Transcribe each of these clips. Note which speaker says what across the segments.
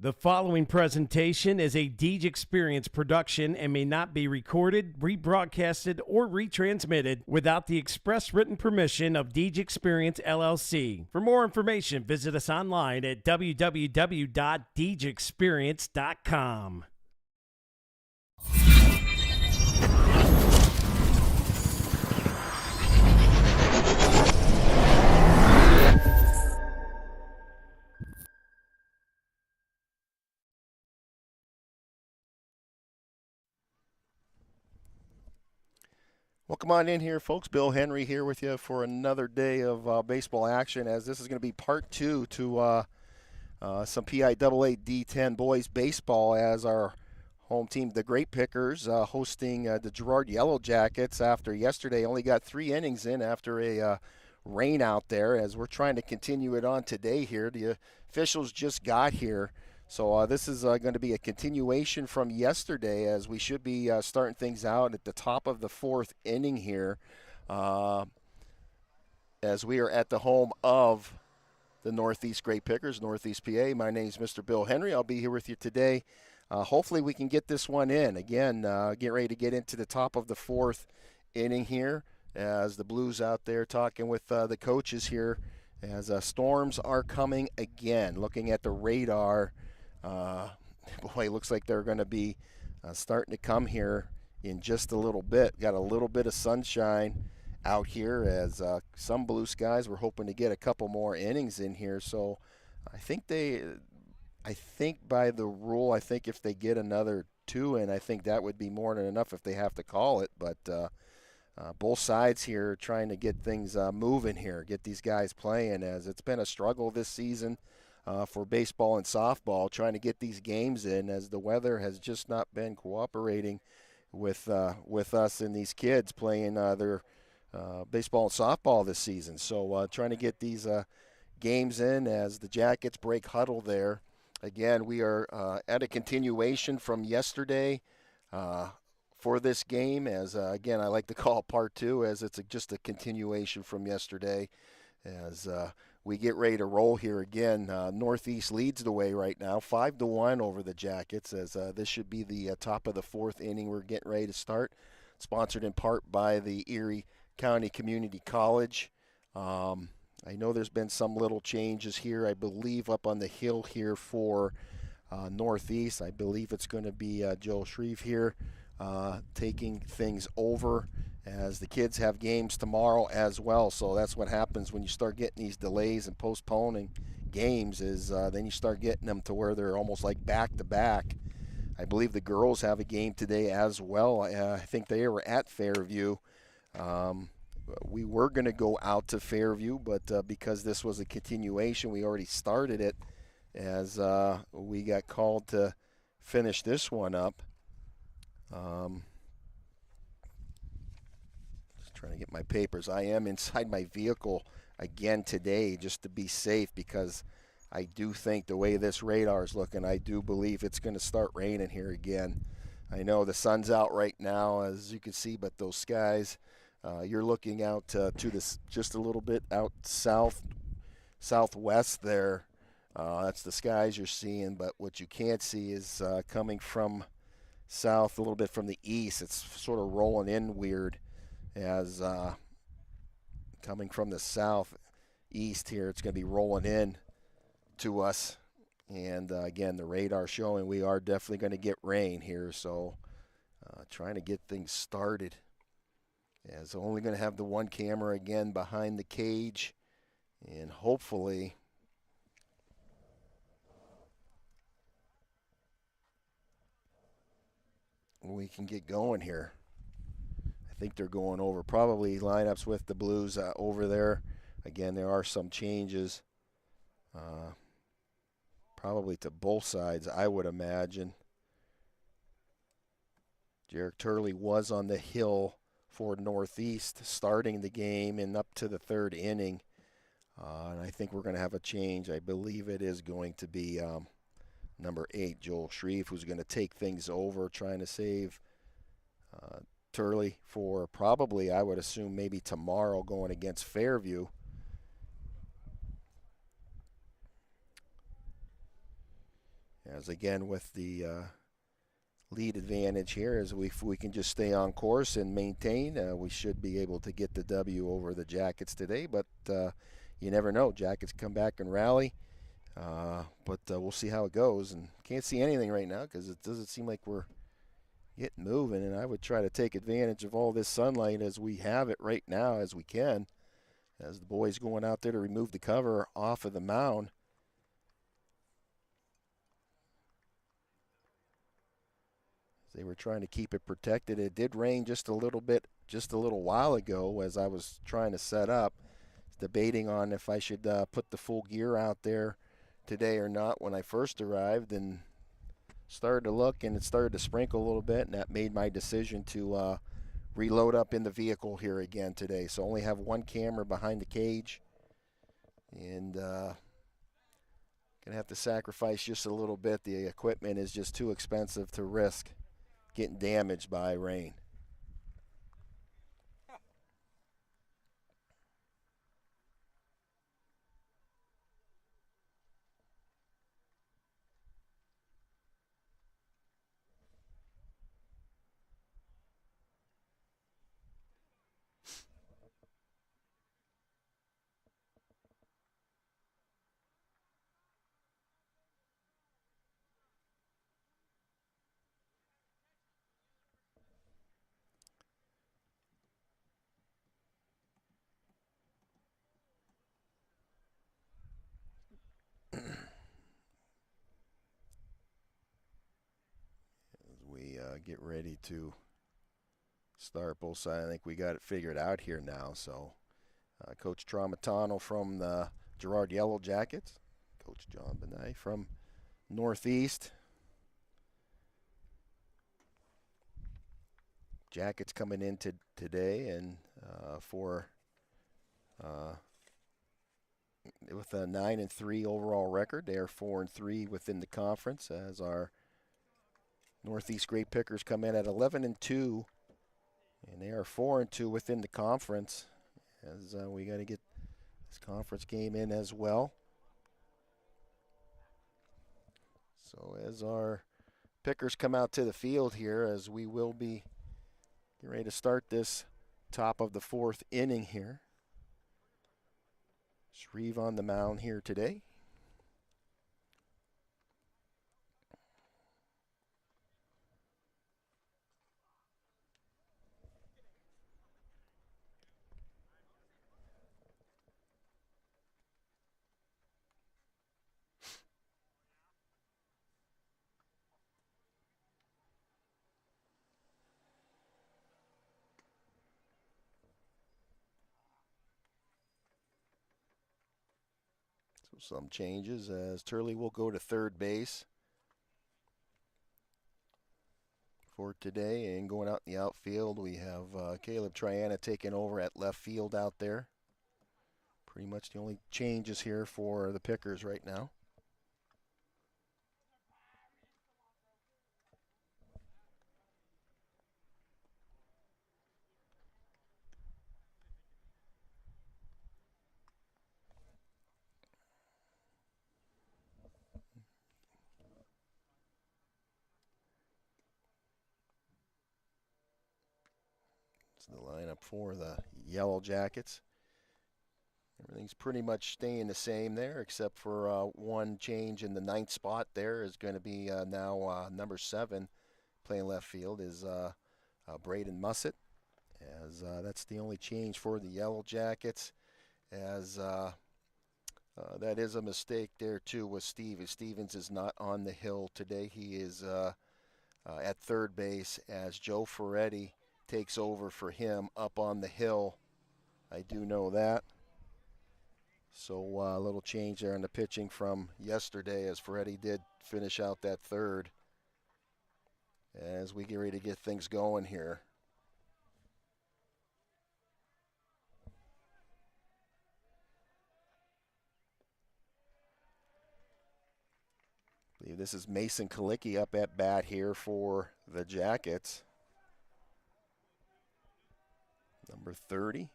Speaker 1: The following presentation is a Deej Experience production and may not be recorded, rebroadcasted, or retransmitted without the express written permission of Deej Experience LLC. For more information, visit us online at www.deejexperience.com.
Speaker 2: Welcome on in here, folks. Bill Henry here with you for another day of baseball action, as this is going to be part two to some Piaa D-10 boys baseball, as our home team, the Grape Pickers, hosting the Girard Yellow Jackets after yesterday. Only got 3 innings in after a rain out there, as we're trying to continue it on today here. The officials just got here. So this is going to be a continuation from yesterday, as we should be starting things out at the top of the 4th inning here, as we are at the home of the Northeast Grape Pickers, Northeast PA. My name is Mr. Bill Henry. I'll be here with you today. Hopefully we can get this one in. Again, get ready to get into the top of the 4th inning here, as the Blues out there talking with the coaches here, as storms are coming again. Looking at the radar, boy, it looks like they're going to be starting to come here in just a little bit. Got a little bit of sunshine out here, as some blue skies. We're hoping to get a couple more innings in here. So I think by the rule, I think if they get another 2 in, I think that would be more than enough if they have to call it. But both sides here trying to get things moving here, get these guys playing, as it's been a struggle this season for baseball and softball, trying to get these games in, as the weather has just not been cooperating with us and these kids playing their baseball and softball this season. So trying to get these games in, as the Jackets break huddle there. Again, we are at a continuation from yesterday for this game, as again, I like to call it part 2, as it's just a continuation from yesterday, as we get ready to roll here again. Northeast leads the way right now, 5-1 over the Jackets, as this should be the top of the 4th inning we're getting ready to start. Sponsored in part by the Erie County Community College. I know there's been some little changes here, I believe, up on the hill here for Northeast. I believe it's going to be Joel Shreve here taking things over, as the kids have games tomorrow as well. So that's what happens when you start getting these delays and postponing games, is then you start getting them to where they're almost like back-to-back. I believe the girls have a game today as well. I think they were at Fairview. We were going to go out to Fairview, but because this was a continuation, we already started it, as we got called to finish this one up. Just trying to get my papers. I am inside my vehicle again today, just to be safe, because I do think the way this radar is looking, I do believe it's going to start raining here again. I know the sun's out right now, as you can see, but those skies, you're looking out to this just a little bit out southwest there. That's the skies you're seeing, but what you can't see is coming from south, a little bit from the east. It's sort of rolling in weird, as coming from the southeast here, it's going to be rolling in to us. And again, the radar showing we are definitely going to get rain here, so trying to get things started, as only going to have the one camera again behind the cage, and hopefully we can get going here. I think they're going over probably lineups with the Blues over there. Again, there are some changes, probably to both sides, I would imagine. Jarek Turley was on the hill for Northeast, starting the game and up to the 3rd inning. And I think we're going to have a change. I believe it is going to be number 8, Joel Shreve, who's going to take things over, trying to save Turley for probably, I would assume, maybe tomorrow going against Fairview. As again with the lead advantage here, as if we can just stay on course and maintain, we should be able to get the W over the Jackets today. But you never know. Jackets come back and rally. But we'll see how it goes. And can't see anything right now because it doesn't seem like we're getting moving. And I would try to take advantage of all this sunlight as we have it right now as we can. As the boys going out there to remove the cover off of the mound. They were trying to keep it protected. It did rain just a little bit, just a little while ago as I was trying to set up. Debating on if I should put the full gear out there today or not when I first arrived, and started to look and it started to sprinkle a little bit, and that made my decision to reload up in the vehicle here again today. So only have one camera behind the cage, and gonna have to sacrifice just a little bit. The equipment is just too expensive to risk getting damaged by rain. We get ready to start both sides. I think we got it figured out here now. So Coach Tramontano from the Girard Yellow Jackets, Coach John Benet from Northeast. Jackets coming in today and with a 9-3 overall record. They are 4-3 within the conference, as our Northeast Grape Pickers come in at 11-2, and they are 4-2 within the conference. As we got to get this conference game in as well. So as our Pickers come out to the field here, as we will be getting ready to start this top of the fourth inning here. Shreve on the mound here today. So some changes as Turley will go to third base for today. And going out in the outfield, we have Caleb Triana taking over at left field out there. Pretty much the only changes here for the Pickers right now. It's the lineup for the Yellow Jackets. Everything's pretty much staying the same there, except for one change in the ninth spot. There is going to be now number 7 playing left field is Braden Mussett, as that's the only change for the Yellow Jackets, as that is a mistake there too with Stevens. Stevens is not on the hill today. He is at third base as Joe Ferretti takes over for him up on the hill. I do know that. So a little change there in the pitching from yesterday, as Ferretti did finish out that third. As we get ready to get things going here. I believe this is Mason Kalicki up at bat here for the Jackets. Number 30.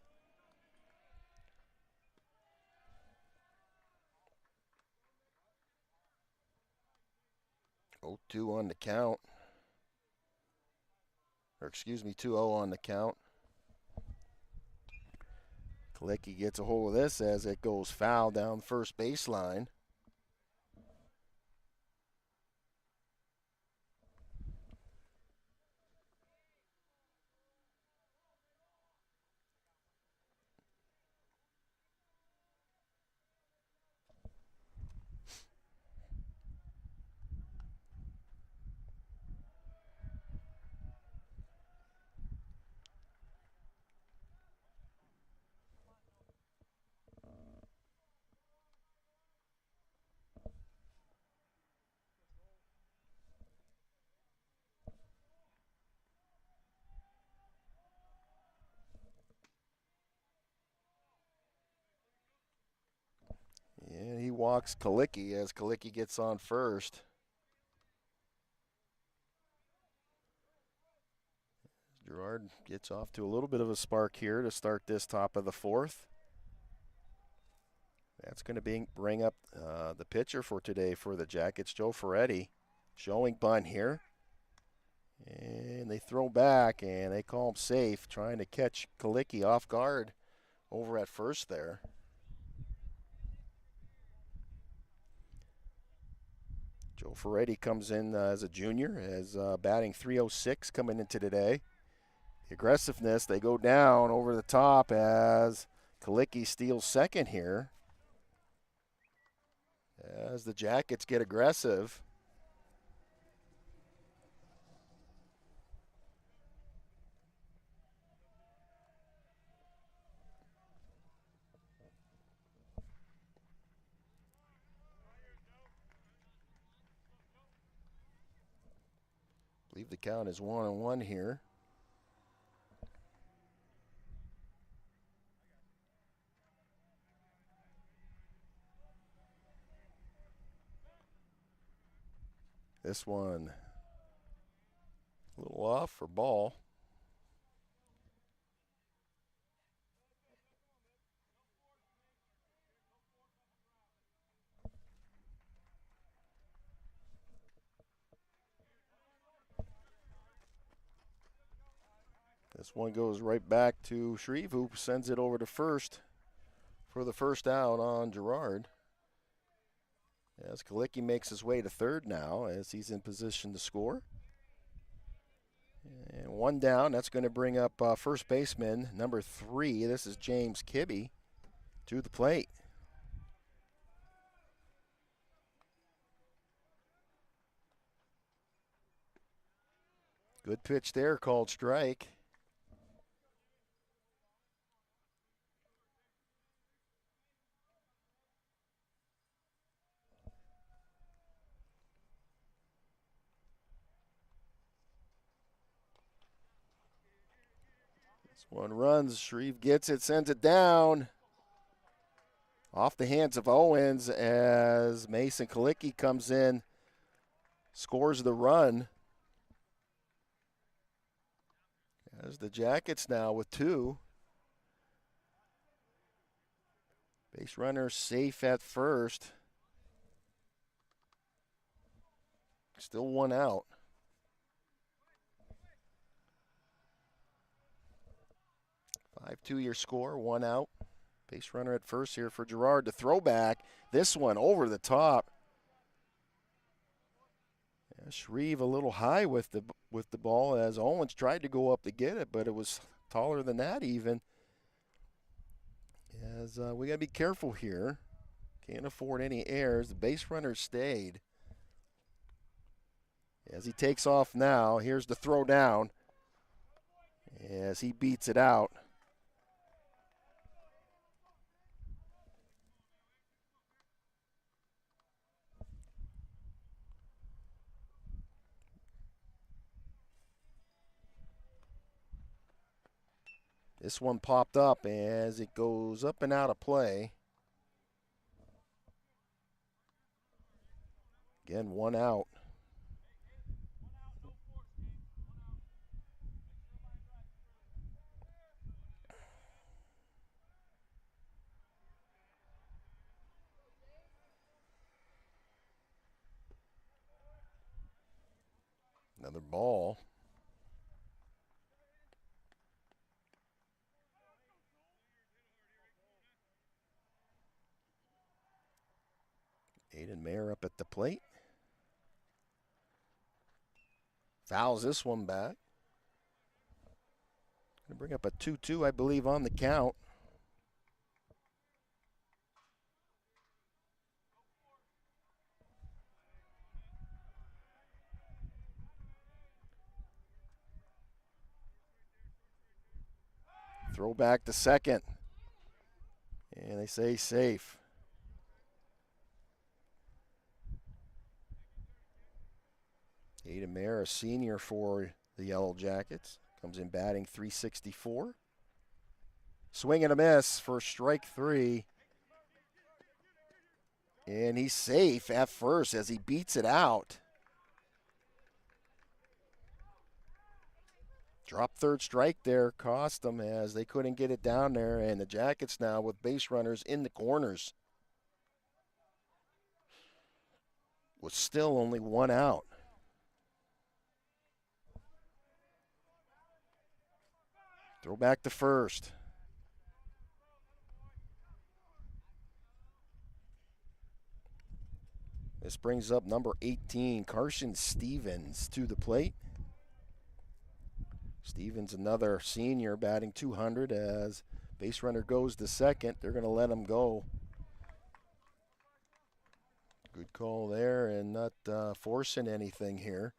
Speaker 2: 0-2 on the count. Or excuse me, 2-0 on the count. Kalicki gets a hold of this as it goes foul down the first baseline. And he walks Kalicki as Kalicki gets on first. Girard gets off to a little bit of a spark here to start this top of the fourth. That's going to bring up the pitcher for today for the Jackets, Joe Ferretti, showing bunt here. And they throw back, and they call him safe, trying to catch Kalicki off guard over at first there. Joe Ferretti comes in as a junior, as batting .306 coming into today. The aggressiveness, they go down over the top as Kalicki steals second here. As the Jackets get aggressive. I believe the count is 1-1 here. This one a little off for ball. This one goes right back to Shreve, who sends it over to first for the first out on Girard. As Kalicki makes his way to third now as he's in position to score. And one down, that's going to bring up first baseman number 3. This is James Kibbe to the plate. Good pitch there, called strike. This one runs, Shreve gets it, sends it down. Off the hands of Owens as Mason Kalicki comes in, scores the run. As the Jackets now with 2. Base runner safe at first. Still 1 out. 5-2 your score, 1 out. Base runner at first here for Girard to throw back. This one over the top. Yeah, Shreve a little high with the ball as Owens tried to go up to get it, but it was taller than that even. As we got to be careful here. Can't afford any errors. The base runner stayed. As he takes off now, here's the throw down. As he beats it out. This one popped up as it goes up and out of play. Again, 1 out. Another ball. Aiden Mayer up at the plate. Fouls this one back. Going to bring up a 2-2, I believe, on the count. Throw back to second. And they say safe. Aiden Mayer, a senior for the Yellow Jackets, comes in batting .364. Swing and a miss for strike 3. And he's safe at first as he beats it out. Drop third strike there cost them as they couldn't get it down there, and the Jackets now with base runners in the corners. With still only one out. Throw back to first. This brings up number 18, Carson Stevens, to the plate. Stevens, another senior, batting .200 as base runner goes to second. They're going to let him go. Good call there and not forcing anything here.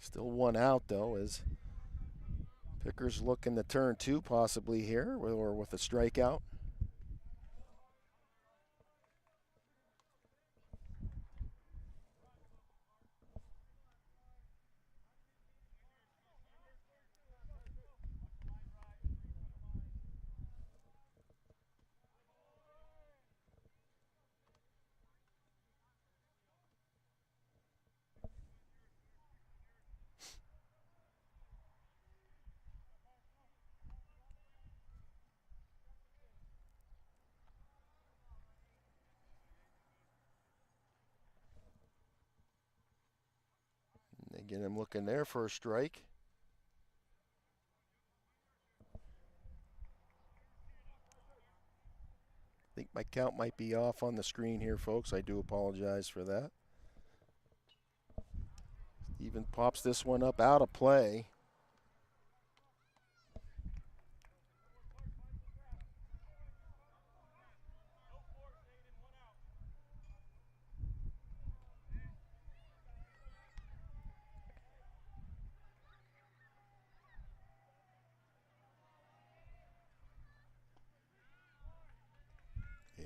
Speaker 2: Still one out, though, as Picker's looking to turn 2 possibly here or with a strikeout. They get him looking there for a strike. I think my count might be off on the screen here, folks. I do apologize for that. Even pops this one up out of play.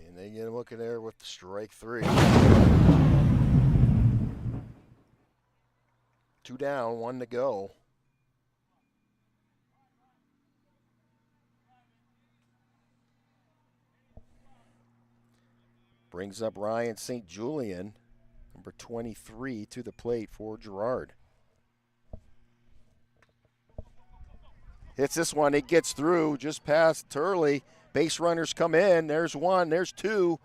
Speaker 2: And they get him looking there with strike 3. 2 down, 1 to go. Brings up Ryan St. Julian, number 23, to the plate for Girard. Hits this one, it gets through just past Turley. Base runners come in. There's 1, there's 2.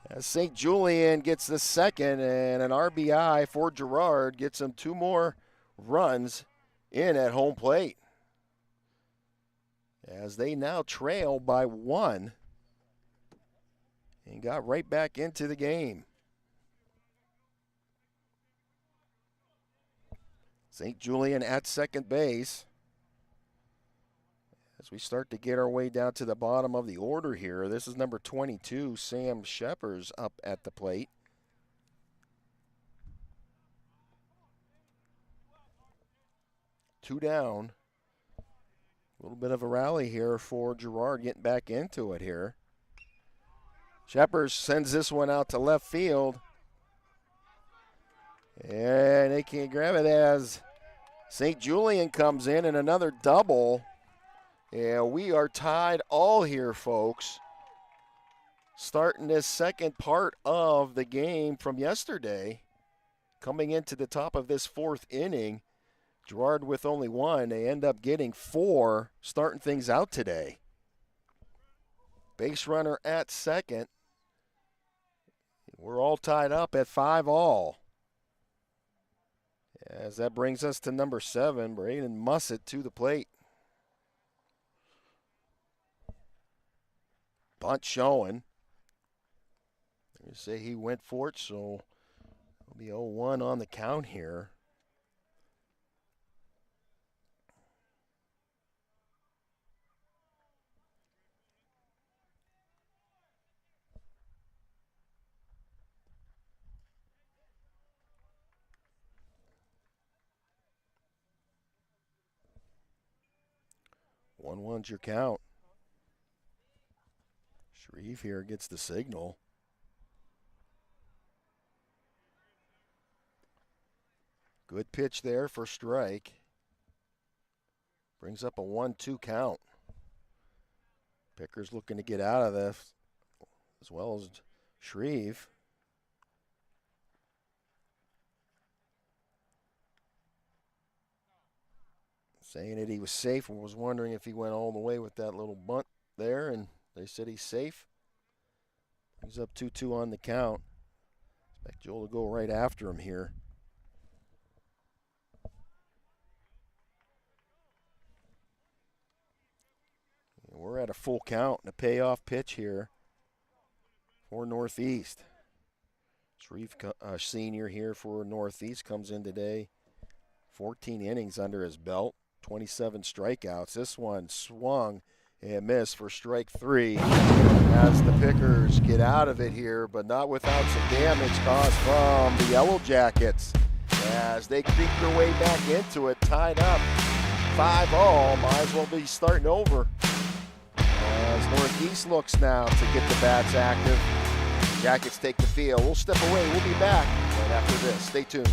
Speaker 2: As St. Julian gets the second, and an RBI for Girard gets him 2 more runs in at home plate. As they now trail by 1 and got right back into the game. St. Julian at second base. As we start to get our way down to the bottom of the order here, this is number 22, Sam Sheppers, up at the plate. Two down. A little bit of a rally here for Girard getting back into it here. Sheppers sends this one out to left field. And they can't grab it as St. Julian comes in and another double. Yeah, we are tied all here, folks. Starting this second part of the game from yesterday. Coming into the top of this 4th inning. Girard with only 1. They end up getting 4, starting things out today. Base runner at second. We're all tied up at 5 all. As that brings us to number 7, Braden Mussett to the plate. Bunt showing. They say he went for it, so it'll be 0-1 on the count here. One's your count. Shreve here gets the signal. Good pitch there for strike. Brings up a 1-2 count. Picker's looking to get out of this, as well as Shreve. Saying that he was safe and was wondering if he went all the way with that little bunt there, and they said he's safe. He's up 2-2 on the count. Expect Joel to go right after him here. And we're at a full count and a payoff pitch here for Northeast. Shreve, senior here for Northeast, comes in today. 14 innings under his belt. 27 strikeouts. This one swung and missed for strike 3 as the Pickers get out of it here, but not without some damage caused from the Yellow Jackets as they creep their way back into it, tied up 5-all. Might as well be starting over as Northeast looks now to get the bats active. Jackets take the field. We'll step away. We'll be back right after this. Stay tuned.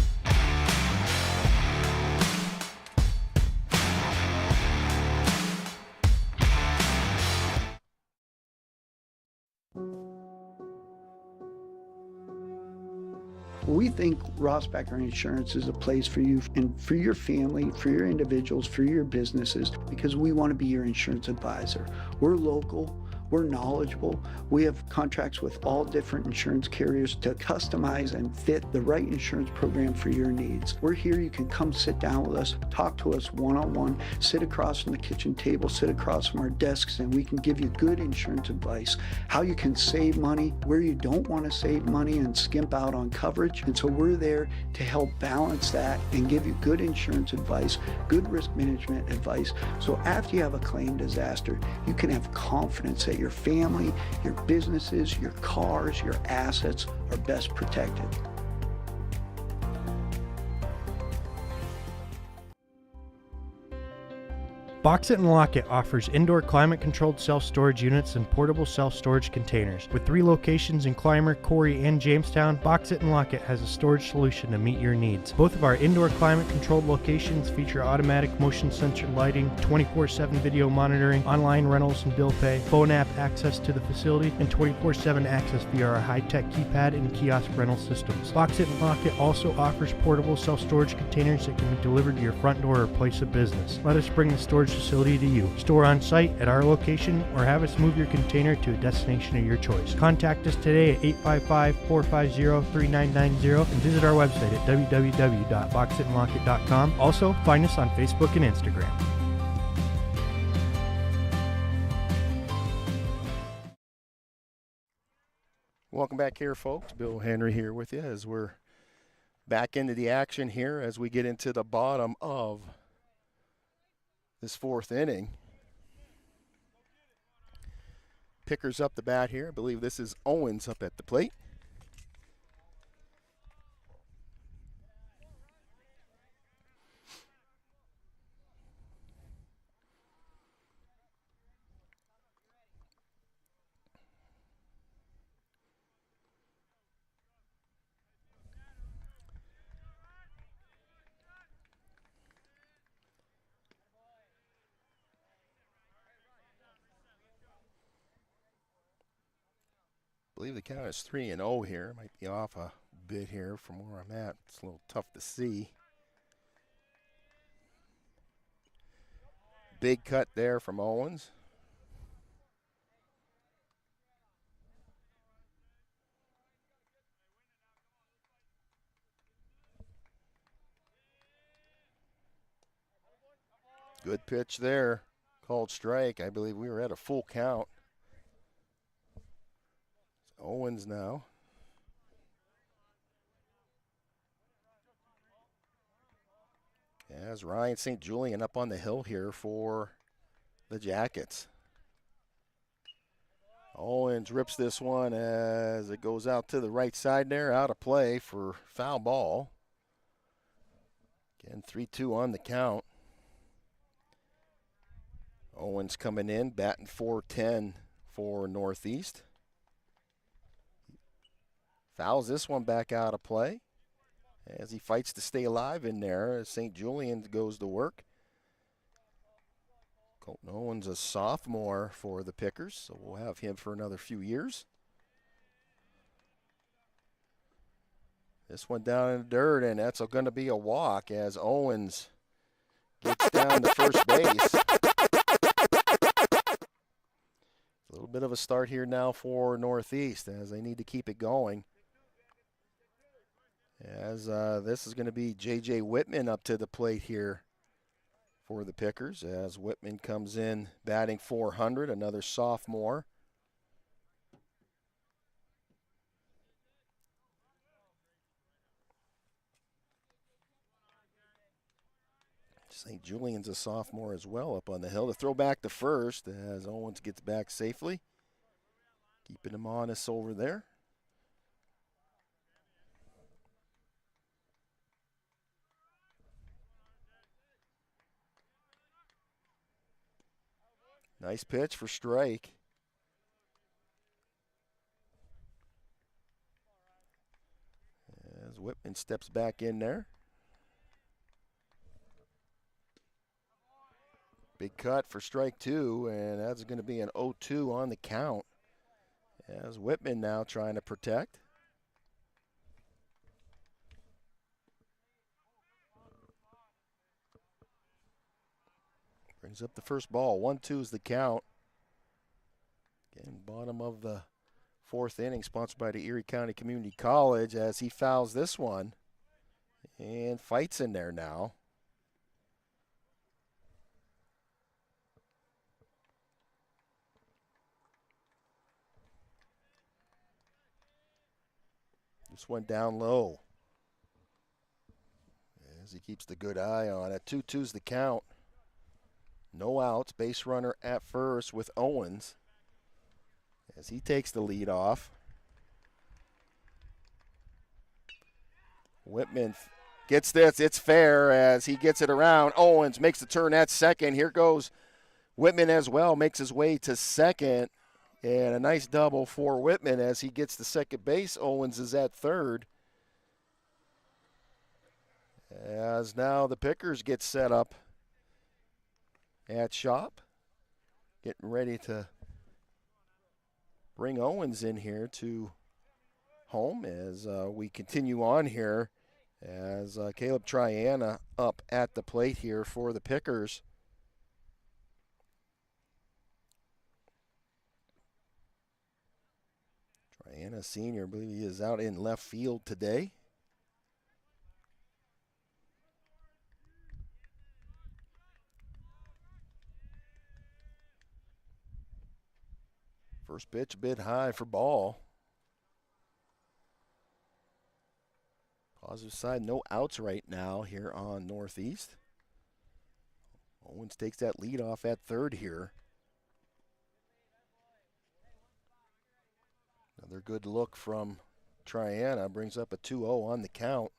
Speaker 3: We think Rossbacker Insurance is a place for you and for your family, for your individuals, for your businesses, because we want to be your insurance advisor. We're local. We're knowledgeable. We have contracts with all different insurance carriers to customize and fit the right insurance program for your needs. We're here. You can come sit down with us, talk to us one-on-one, sit across from the kitchen table, sit across from our desks, and we can give you good insurance advice, how you can save money, where you don't want to save money and skimp out on coverage. And so we're there to help balance that and give you good insurance advice, good risk management advice. So after you have a claim disaster, you can have confidence that your family, your businesses, your cars, your assets are best protected.
Speaker 4: Box It and Lock It offers indoor climate-controlled self-storage units and portable self-storage containers. With 3 locations in Clymer, Corey, and Jamestown, Box It and Lock It has a storage solution to meet your needs. Both of our indoor climate-controlled locations feature automatic motion sensor lighting, 24/7 video monitoring, online rentals and bill pay, phone app access to the facility, and 24/7 access via our high-tech keypad and kiosk rental systems. Box It and Lock It also offers portable self-storage containers that can be delivered to your front door or place of business. Let us bring the storage facility to you. Store on site at our location or have us move your container to a destination of your choice. Contact us today at 855-450-3990 and visit our website at www.boxitandlockit.com. Also, find us on Facebook and Instagram.
Speaker 2: Welcome back here, folks. Bill Henry here with you as we're back into the action here as we get into the bottom of this 4th inning. Pickers up the bat here. I believe this is Owens up at the plate. I believe the count is 3-0 here. Might be off a bit here from where I'm at. It's a little tough to see. Big cut there from Owens. Good pitch there. Called strike. I believe we were at a full count. It's Owens now. As Ryan St. Julian up on the hill here for the Jackets. Owens rips this one as it goes out to the right side there, out of play for foul ball. Again, 3-2 on the count. Owens coming in, batting .410 for Northeast. Fouls this one back out of play as he fights to stay alive in there as St. Julian goes to work. Colton Owens, a sophomore for the Pickers, so we'll have him for another few years. This one down in the dirt, and that's going to be a walk as Owens gets down to first base. A little bit of a start here now for Northeast as they need to keep it going. As this is going to be J.J. Whitman up to the plate here for the Pickers as Whitman comes in batting .400, another sophomore. St. Julian's a sophomore as well up on the hill. To throw back to first as Owens gets back safely. Keeping him honest over there. Nice pitch for strike. As Whitman steps back in there. Big cut for strike two, and that's going to be an 0-2 on the count. As Whitman now trying to protect. Brings up the first ball. 1-2 is the count. Again, bottom of the fourth inning, sponsored by the Erie County Community College as he fouls this one and fights in there now. This one down low as he keeps the good eye on it. 2-2's the count. No outs, base runner at first with Owens as he takes the lead off. Whitman gets this, it's fair as he gets it around. Owens makes the turn at second. Here goes Whitman as well, makes his way to second. And a nice double for Whitman as he gets to second base. Owens is at third. As now the Pickers get set up at shop, getting ready to bring Owens in here to home as we continue on here as Caleb Triana up at the plate here for the Pickers. Triana Sr., I believe he is out in left field today. First pitch a bit high for ball. Positive side, no outs right now here on Northeast. Owens takes that lead off at third here. Another good look from Triana brings up a 2-0 on the count.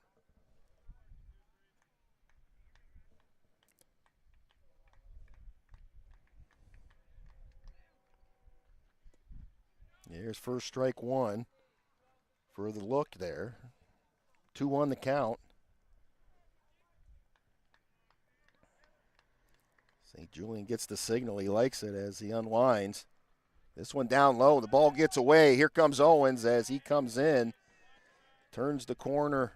Speaker 2: Here's first strike one for the look there. 2 on the count. St. Julian gets the signal. He likes it as he unwinds. This one down low. The ball gets away. Here comes Owens as he comes in. Turns the corner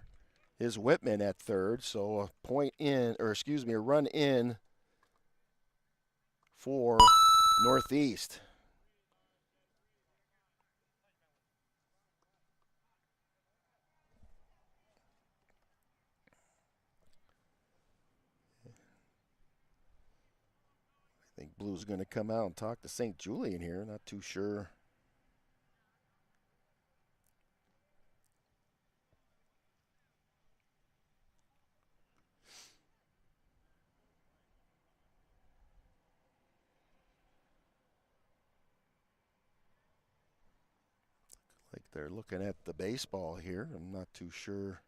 Speaker 2: is Whitman at third. So a run in for Northeast. Blue's going to come out and talk to St. Julian here. Not too sure. Like they're looking at the baseball here. I'm not too sure.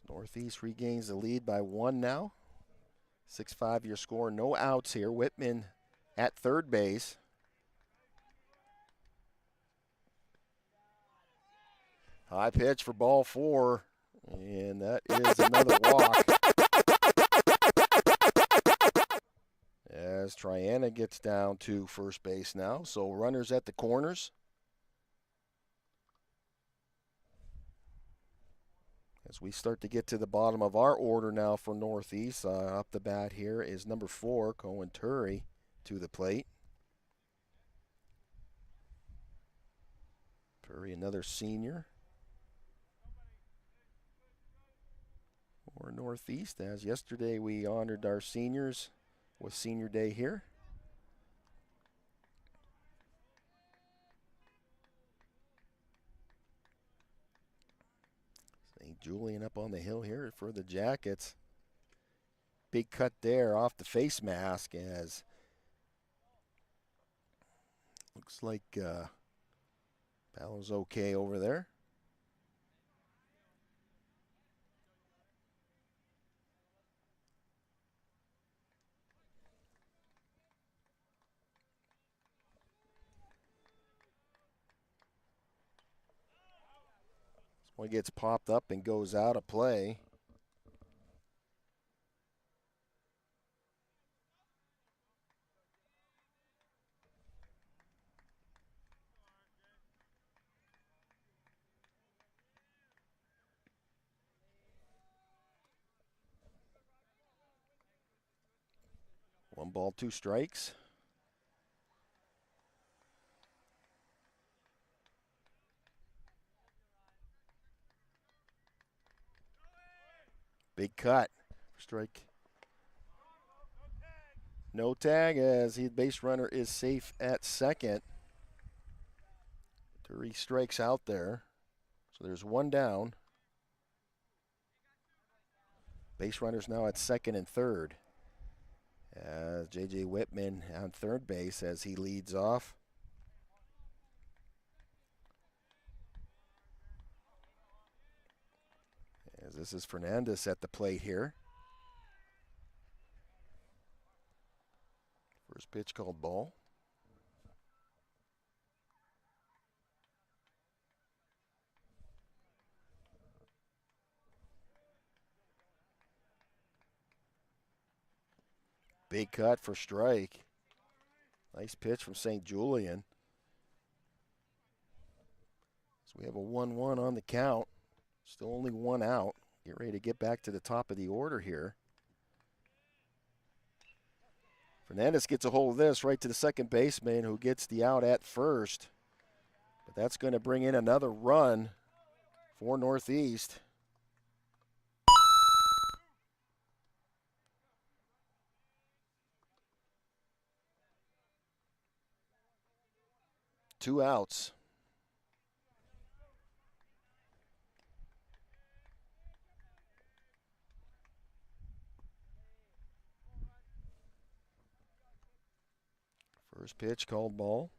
Speaker 2: Northeast regains the lead by 1 now. 6-5 your score. No outs here. Whitman at third base. High pitch for ball 4. And that is another walk. As Triana gets down to first base now. So runners at the corners. As we start to get to the bottom of our order now for Northeast, up the bat here is number 4, Cohen Turry, to the plate. Turry, another senior for Northeast, as yesterday we honored our seniors with Senior Day here. St. Julian up on the hill here for the Jackets. Big cut there off the face mask as looks like Ballow's okay over there. One gets popped up and goes out of play. One ball, 2 strikes. Big cut. Strike. No tag as the base runner is safe at second. Turry strikes out there. So there's 1 down. Base runners now at second and third. As J.J. Whitman on third base as he leads off. As this is Fernandez at the plate here. First pitch called ball. Big cut for strike. Nice pitch from St. Julian. So we have a 1-1 on the count. Still only 1 out. Get ready to get back to the top of the order here. Fernandez gets a hold of this right to the second baseman who gets the out at first. But that's going to bring in another run for Northeast. Two outs. First pitch called ball.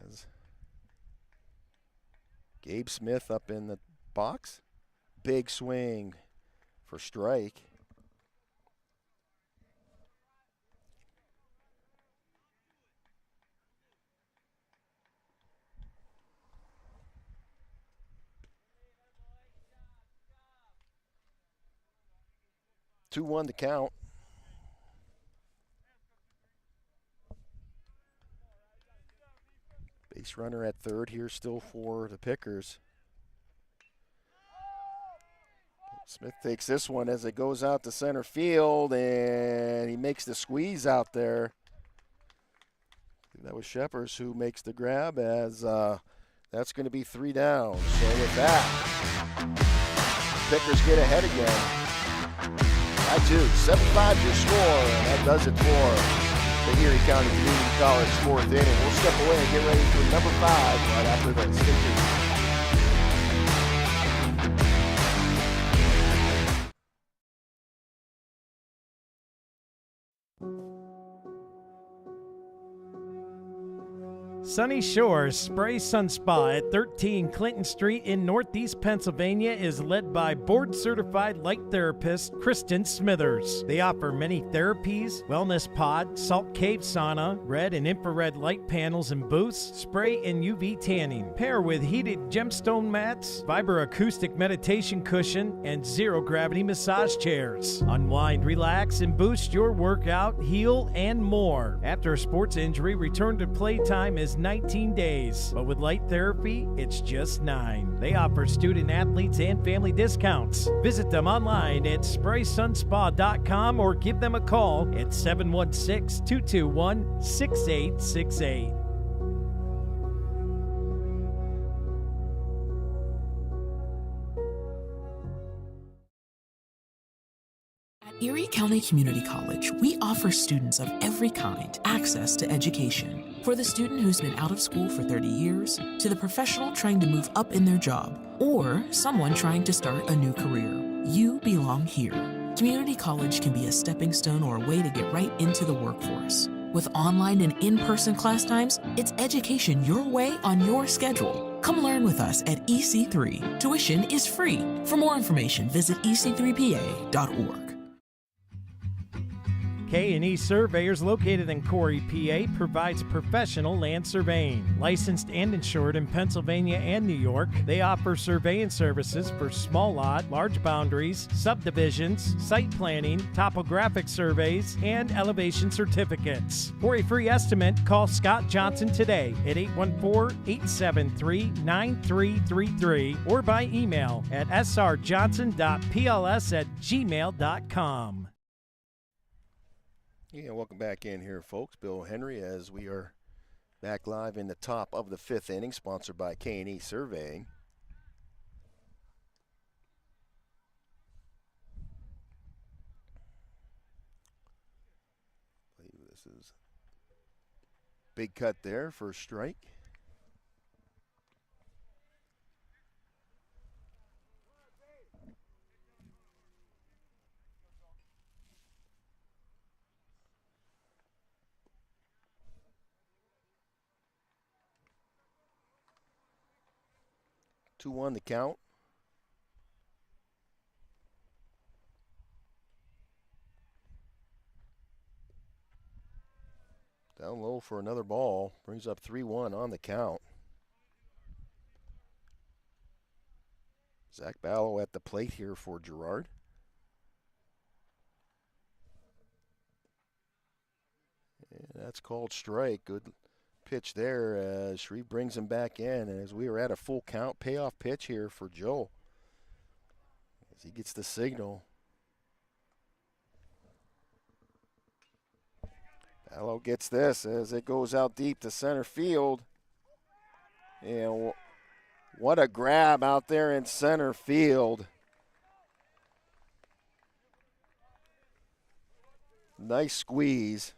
Speaker 2: As Gabe Smith up in the box. Big swing for strike. Two 2-1 to count. Base runner at third here still for the Pickers. Smith takes this one as it goes out to center field, and he makes the squeeze out there. That was Sheppers who makes the grab, as that's going to be 3 down. So with that, Pickers get ahead again. By 2, 7-5 your score, and that does it for the Erie County Community College 4th inning. We'll step away and get ready for number 5 right after this. Stay tuned.
Speaker 1: Sunny Shores Spray Sun Spa at 13 Clinton Street in Northeast Pennsylvania is led by board-certified light therapist Kristen Smithers. They offer many therapies, wellness pod, salt cave sauna, red and infrared light panels and booths, spray and UV tanning. Pair with heated gemstone mats, vibroacoustic meditation cushion, and zero-gravity massage chairs. Unwind, relax, and boost your workout, heal, and more. After a sports injury, return to playtime is 19 days, but with light therapy, it's just 9. They offer student athletes and family discounts. Visit them online at spraysunspa.com or give them a call at 716-221-6868.
Speaker 5: Erie County Community College, we offer students of every kind access to education. For the student who's been out of school for 30 years, to the professional trying to move up in their job, or someone trying to start a new career, you belong here. Community college can be a stepping stone or a way to get right into the workforce. With online and in-person class times, it's education your way on your schedule. Come learn with us at EC3. Tuition is free. For more information, visit ec3pa.org.
Speaker 1: K&E Surveyors, located in Corey, PA, provides professional land surveying. Licensed and insured in Pennsylvania and New York, they offer surveying services for small lot, large boundaries, subdivisions, site planning, topographic surveys, and elevation certificates. For a free estimate, call Scott Johnson today at 814-873-9333 or by email at srjohnson.pls@gmail.com.
Speaker 2: Yeah, welcome back in here, folks. Bill Henry, as we are back live in the top of the 5th inning, sponsored by K&E Surveying. I believe this is big cut there for a strike. Two one the count. Down low for another ball. Brings up 3-1 on the count. Zach Ballo at the plate here for Girard. And that's called strike. Good pitch there as Shreve brings him back in, and as we are at a full count, payoff pitch here for Joe as he gets the signal. Ballo gets this as it goes out deep to center field, and what a grab out there in center field. Nice squeeze.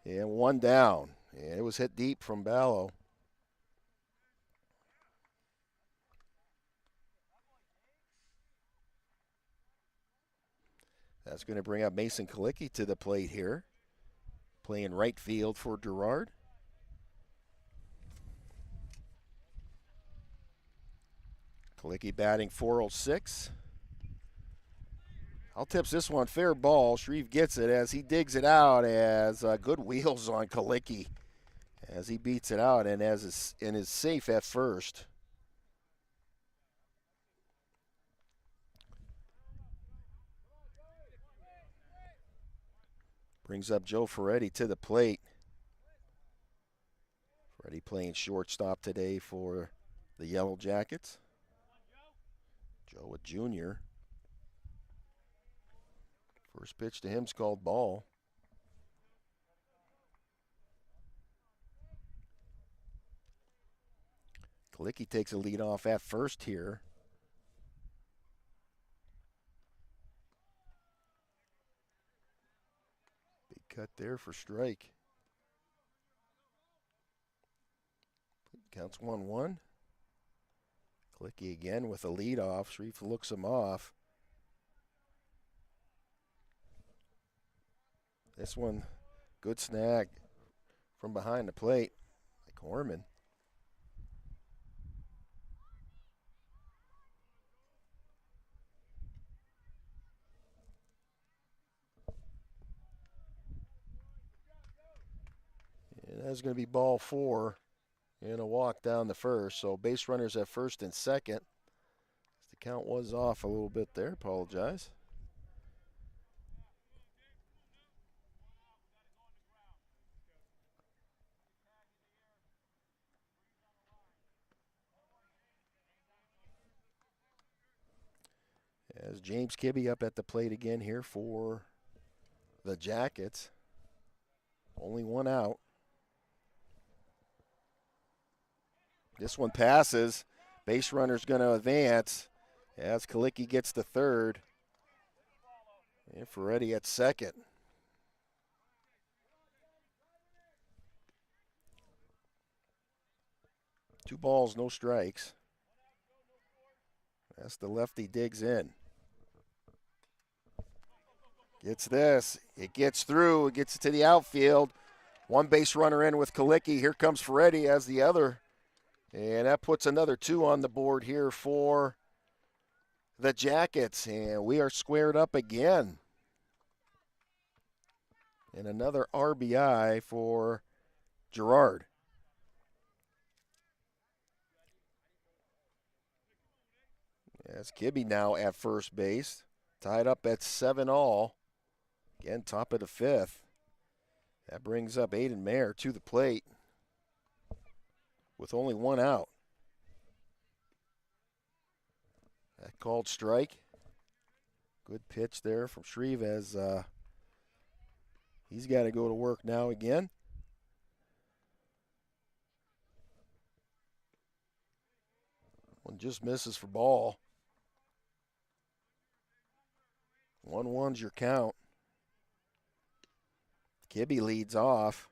Speaker 2: And 1 down. And it was hit deep from Ballo. That's going to bring up Mason Kalicki to the plate here. Playing right field for Girard. Kalicki batting .406. I'll tips this one fair ball. Shreve gets it as he digs it out, as good wheels on Kalicki as he beats it out and is safe at first. Brings up Joe Ferretti to the plate. Ferretti playing shortstop today for the Yellow Jackets. Joe with junior. First pitch to him's called ball. Kalicki takes a lead off at first here. Big cut there for strike. Counts 1-1. Kalicki again with a lead off. Shreve looks him off. This one, good snag from behind the plate by Corman. And that's going to be ball 4 and a walk down the first. So base runners at first and second. The count was off a little bit there. Apologize. As James Kibbe up at the plate again here for the Jackets. Only one out. This one passes. Base runner's going to advance as Kalicki gets the third. And Ferretti at second. Two balls, no strikes. As the lefty digs in. Gets this. It gets through. It gets to the outfield. One base runner in with Kalicki. Here comes Ferretti as the other. And that puts another 2 on the board here for the Jackets. And we are squared up again. And another RBI for Girard. As Kibbe now at first base. Tied up at 7-all. Again, top of the 5th. That brings up Aiden Mayer to the plate with only one out. That called strike. Good pitch there from Shreve as he's got to go to work now again. One just misses for ball. 1-1's your count. Kibbe leads off.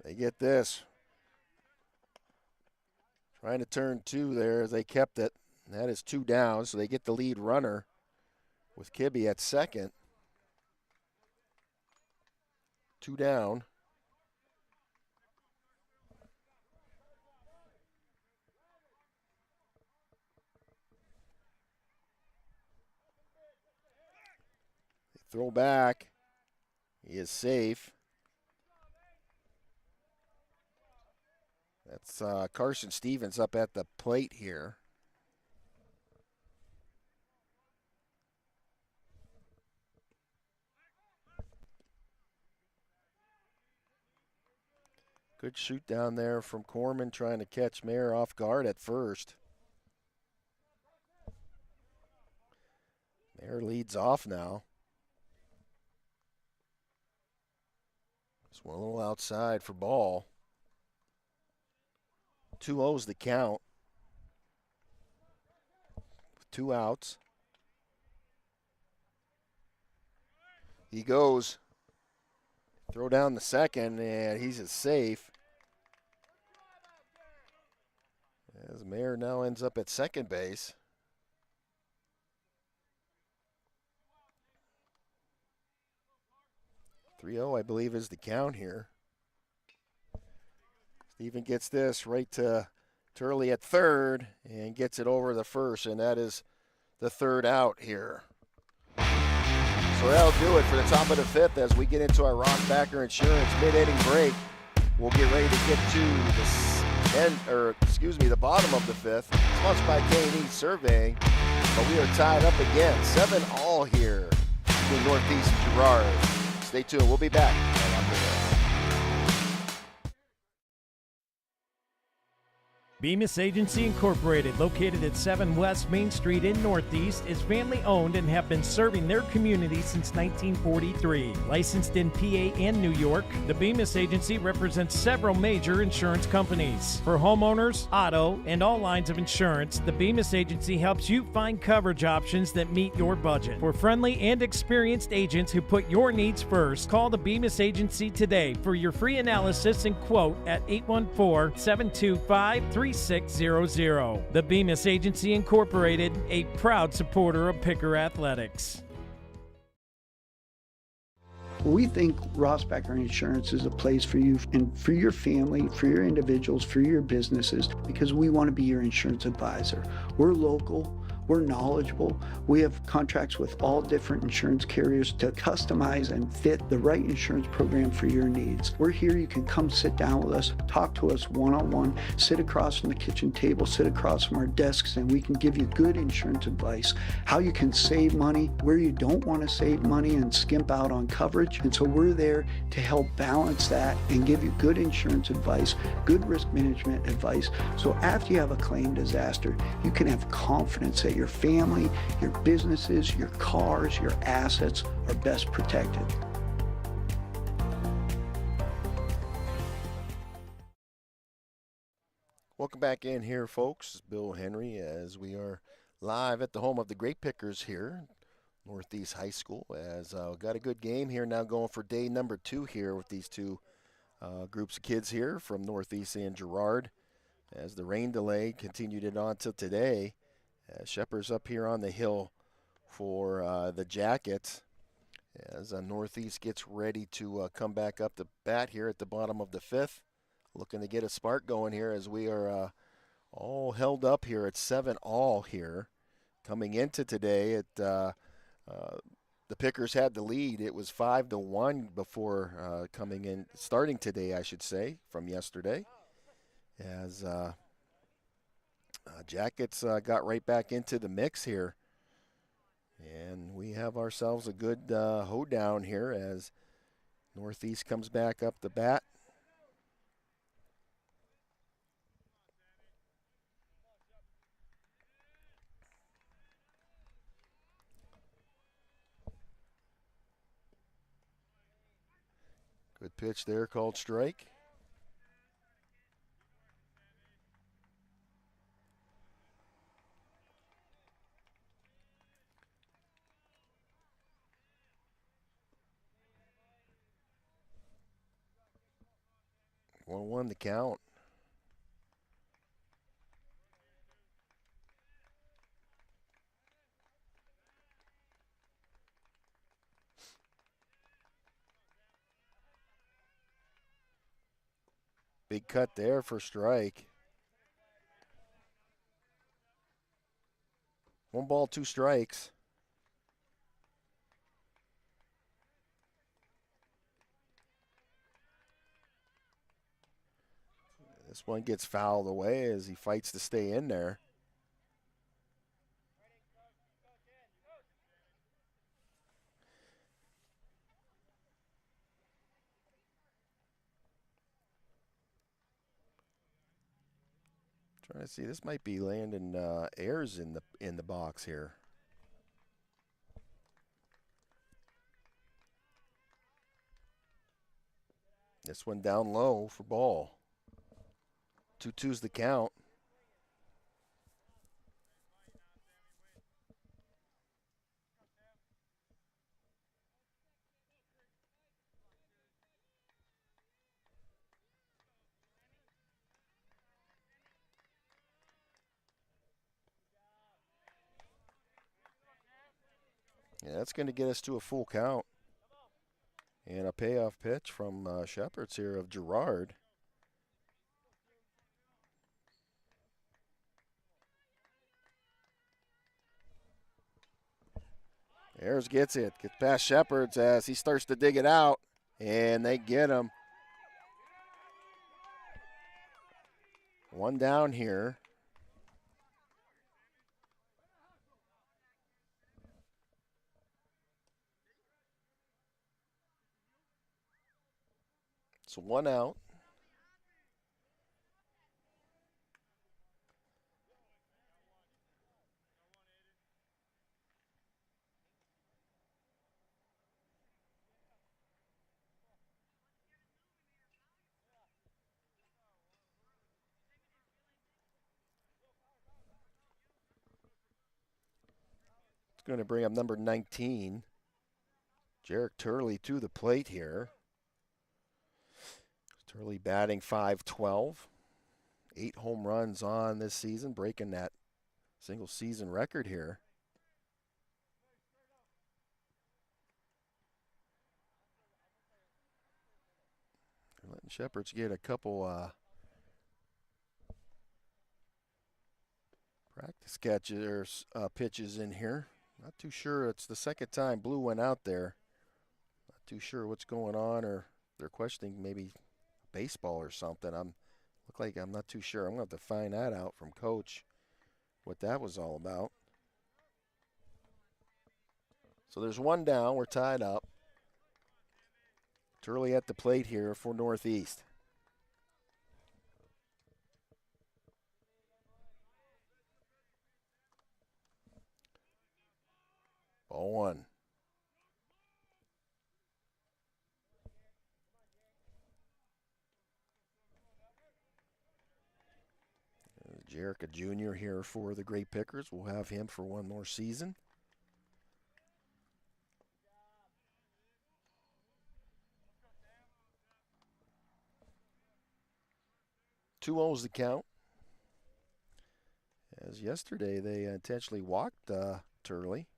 Speaker 2: They get this. Trying to turn 2 there as they kept it. And that is 2 down, so they get the lead runner with Kibbe at second. 2 down. Throw back. He is safe. That's Carson Stevens up at the plate here. Good shoot down there from Corman trying to catch Mayer off guard at first. Mayer leads off now. Just one a little outside for ball. 2-0's the count. With 2 outs. He goes. Throw down the second, and he's safe. As Mayer now ends up at second base. 3-0, I believe, is the count here. Steven gets this right to Turley at third and gets it over the first, and that is the 3rd out here. So that'll do it for the top of the 5th as we get into our Rossbacker Insurance mid-inning break. We'll get ready to get to the bottom of the 5th. Sponsored by K&E Surveying, but we are tied up again, 7-all here between Northeast and Girard. Stay tuned. We'll be back right after this.
Speaker 1: Bemis Agency Incorporated, located at 7 West Main Street in Northeast, is family-owned and have been serving their community since 1943. Licensed in PA and New York, the Bemis Agency represents several major insurance companies. For homeowners, auto, and all lines of insurance, the Bemis Agency helps you find coverage options that meet your budget. For friendly and experienced agents who put your needs first, call the Bemis Agency today for your free analysis and quote at 814-725-3600. The Bemis Agency Incorporated, a proud supporter of Picker Athletics.
Speaker 3: We think Rossbacker Insurance is a place for you and for your family, for your individuals, for your businesses, because we want to be your insurance advisor. We're local. We're knowledgeable. We have contracts with all different insurance carriers to customize and fit the right insurance program for your needs. We're here. You can come sit down with us, talk to us one-on-one, sit across from the kitchen table, sit across from our desks, and we can give you good insurance advice, how you can save money, where you don't want to save money and skimp out on coverage. And so we're there to help balance that and give you good insurance advice, good risk management advice. So after you have a claim disaster, you can have confidence that your family, your businesses, your cars, your assets are best protected.
Speaker 2: Welcome back in here, folks. Bill Henry, as we are live at the home of the Grape Pickers here, Northeast High School. As got a good game here now going for day number 2 here with these two groups of kids here from Northeast and Girard. As the rain delay continued it on till today. Shepherd's up here on the hill for the Jackets as Northeast gets ready to come back up to bat here at the bottom of the 5th. Looking to get a spark going here as we are all held up here at 7-all here. Coming into today, the Pickers had the lead. It was 5-1 before starting today, I should say, from yesterday. As Jackets got right back into the mix here. And we have ourselves a good hoedown here as Northeast comes back up the bat. Good pitch there, called strike. One the count. Big cut there for strike. 1 ball, 2 strikes. This one gets fouled away as he fights to stay in there. Trying to see, this might be Landon Ayers in the box here. This one down low for ball. 2-2's the count. Yeah, that's going to get us to a full count. And a payoff pitch from Shepherd's here of Girard. Ayers gets it. Gets past Shepherd's as he starts to dig it out. And they get him. One down here. So 1 out. It's going to bring up number 19, Jarek Turley, to the plate here. Turley batting .512. 8 home runs on this season, breaking that single season record here. They're letting Shepherds get a couple practice catches or pitches in here. Not too sure. It's the second time Blue went out there. Not too sure what's going on, or they're questioning maybe baseball or something. I'm not too sure. I'm going to have to find that out from Coach, what that was all about. So there's one down. We're tied up. Turley at the plate here for Northeast. Ball one. Jerica Jr. here for the Grape Pickers. We'll have him for one more season. Two O's the count. As yesterday, they intentionally walked Turley.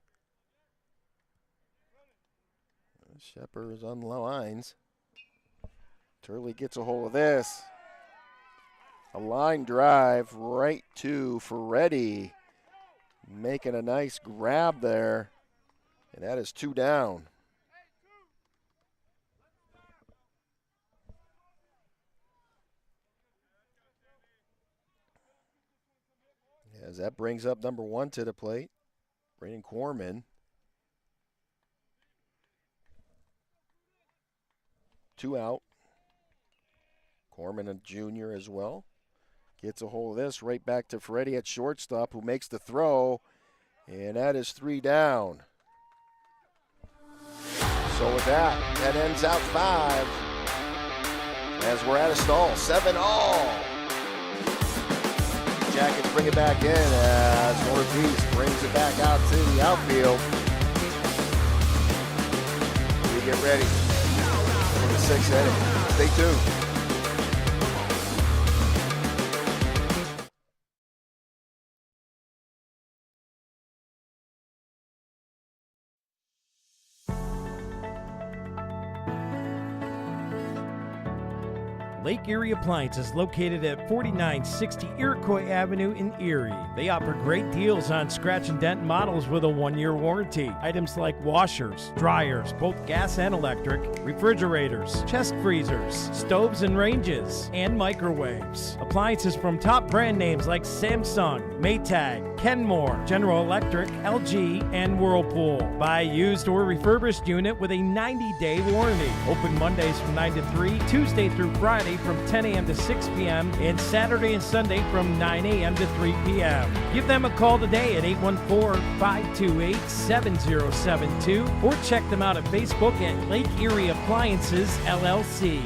Speaker 2: Shepard on the lines. Turley gets a hold of this. A line drive right to Ferretti. Making a nice grab there. And that is 2 down. As that brings up number 1 to the plate, Brayden Corman. 2 out. Corman, a junior as well. Gets a hold of this, right back to Ferretti at shortstop, who makes the throw, and that is 3 down. So with that ends out 5. As we're at a stall, 7 all. Jackets bring it back in as Northeast brings it back out to the outfield. We get ready for the 6th inning. Stay tuned.
Speaker 1: Lake Erie Appliance is located at 4960 Iroquois Avenue in Erie. They offer great deals on scratch and dent models with a 1-year warranty. Items like washers, dryers, both gas and electric, refrigerators, chest freezers, stoves and ranges, and microwaves. Appliances from top brand names like Samsung, Maytag, Kenmore, General Electric, LG, and Whirlpool. Buy a used or refurbished unit with a 90-day warranty. Open Mondays from 9 to 3, Tuesday through Friday from 10 a.m. to 6 p.m., and Saturday and Sunday from 9 a.m. to 3 p.m. Give them a call today at 814-528-7072 or check them out at Facebook at Lake Erie Appliances, LLC.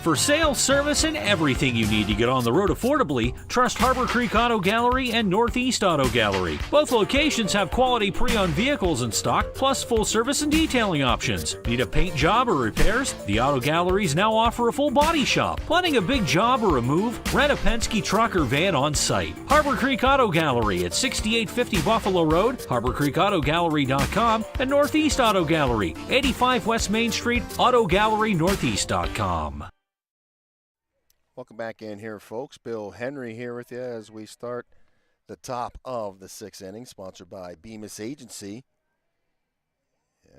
Speaker 6: For sales, service, and everything you need to get on the road affordably, trust Harbor Creek Auto Gallery and Northeast Auto Gallery. Both locations have quality pre-owned vehicles in stock, plus full service and detailing options. Need a paint job or repairs? The Auto Galleries now offer a full body shop. Planning a big job or a move? Rent a Penske truck or van on site. Harbor Creek Auto Gallery at 6850 Buffalo Road, HarborCreekAutoGallery.com, and Northeast Auto Gallery, 85 West Main Street, AutoGalleryNortheast.com.
Speaker 2: Welcome back in here, folks. Bill Henry here with you as we start the top of the 6th inning, sponsored by Bemis Agency.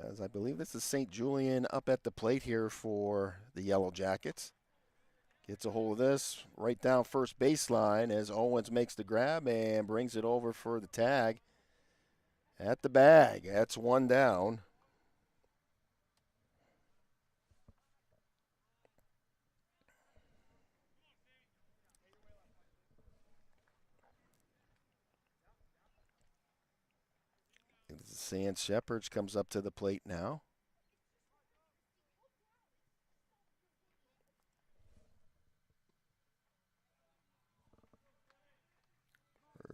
Speaker 2: As I believe this is St. Julian up at the plate here for the Yellow Jackets. Gets a hold of this right down first baseline as Owens makes the grab and brings it over for the tag at the bag. That's 1 down. Sands Shepherds comes up to the plate now.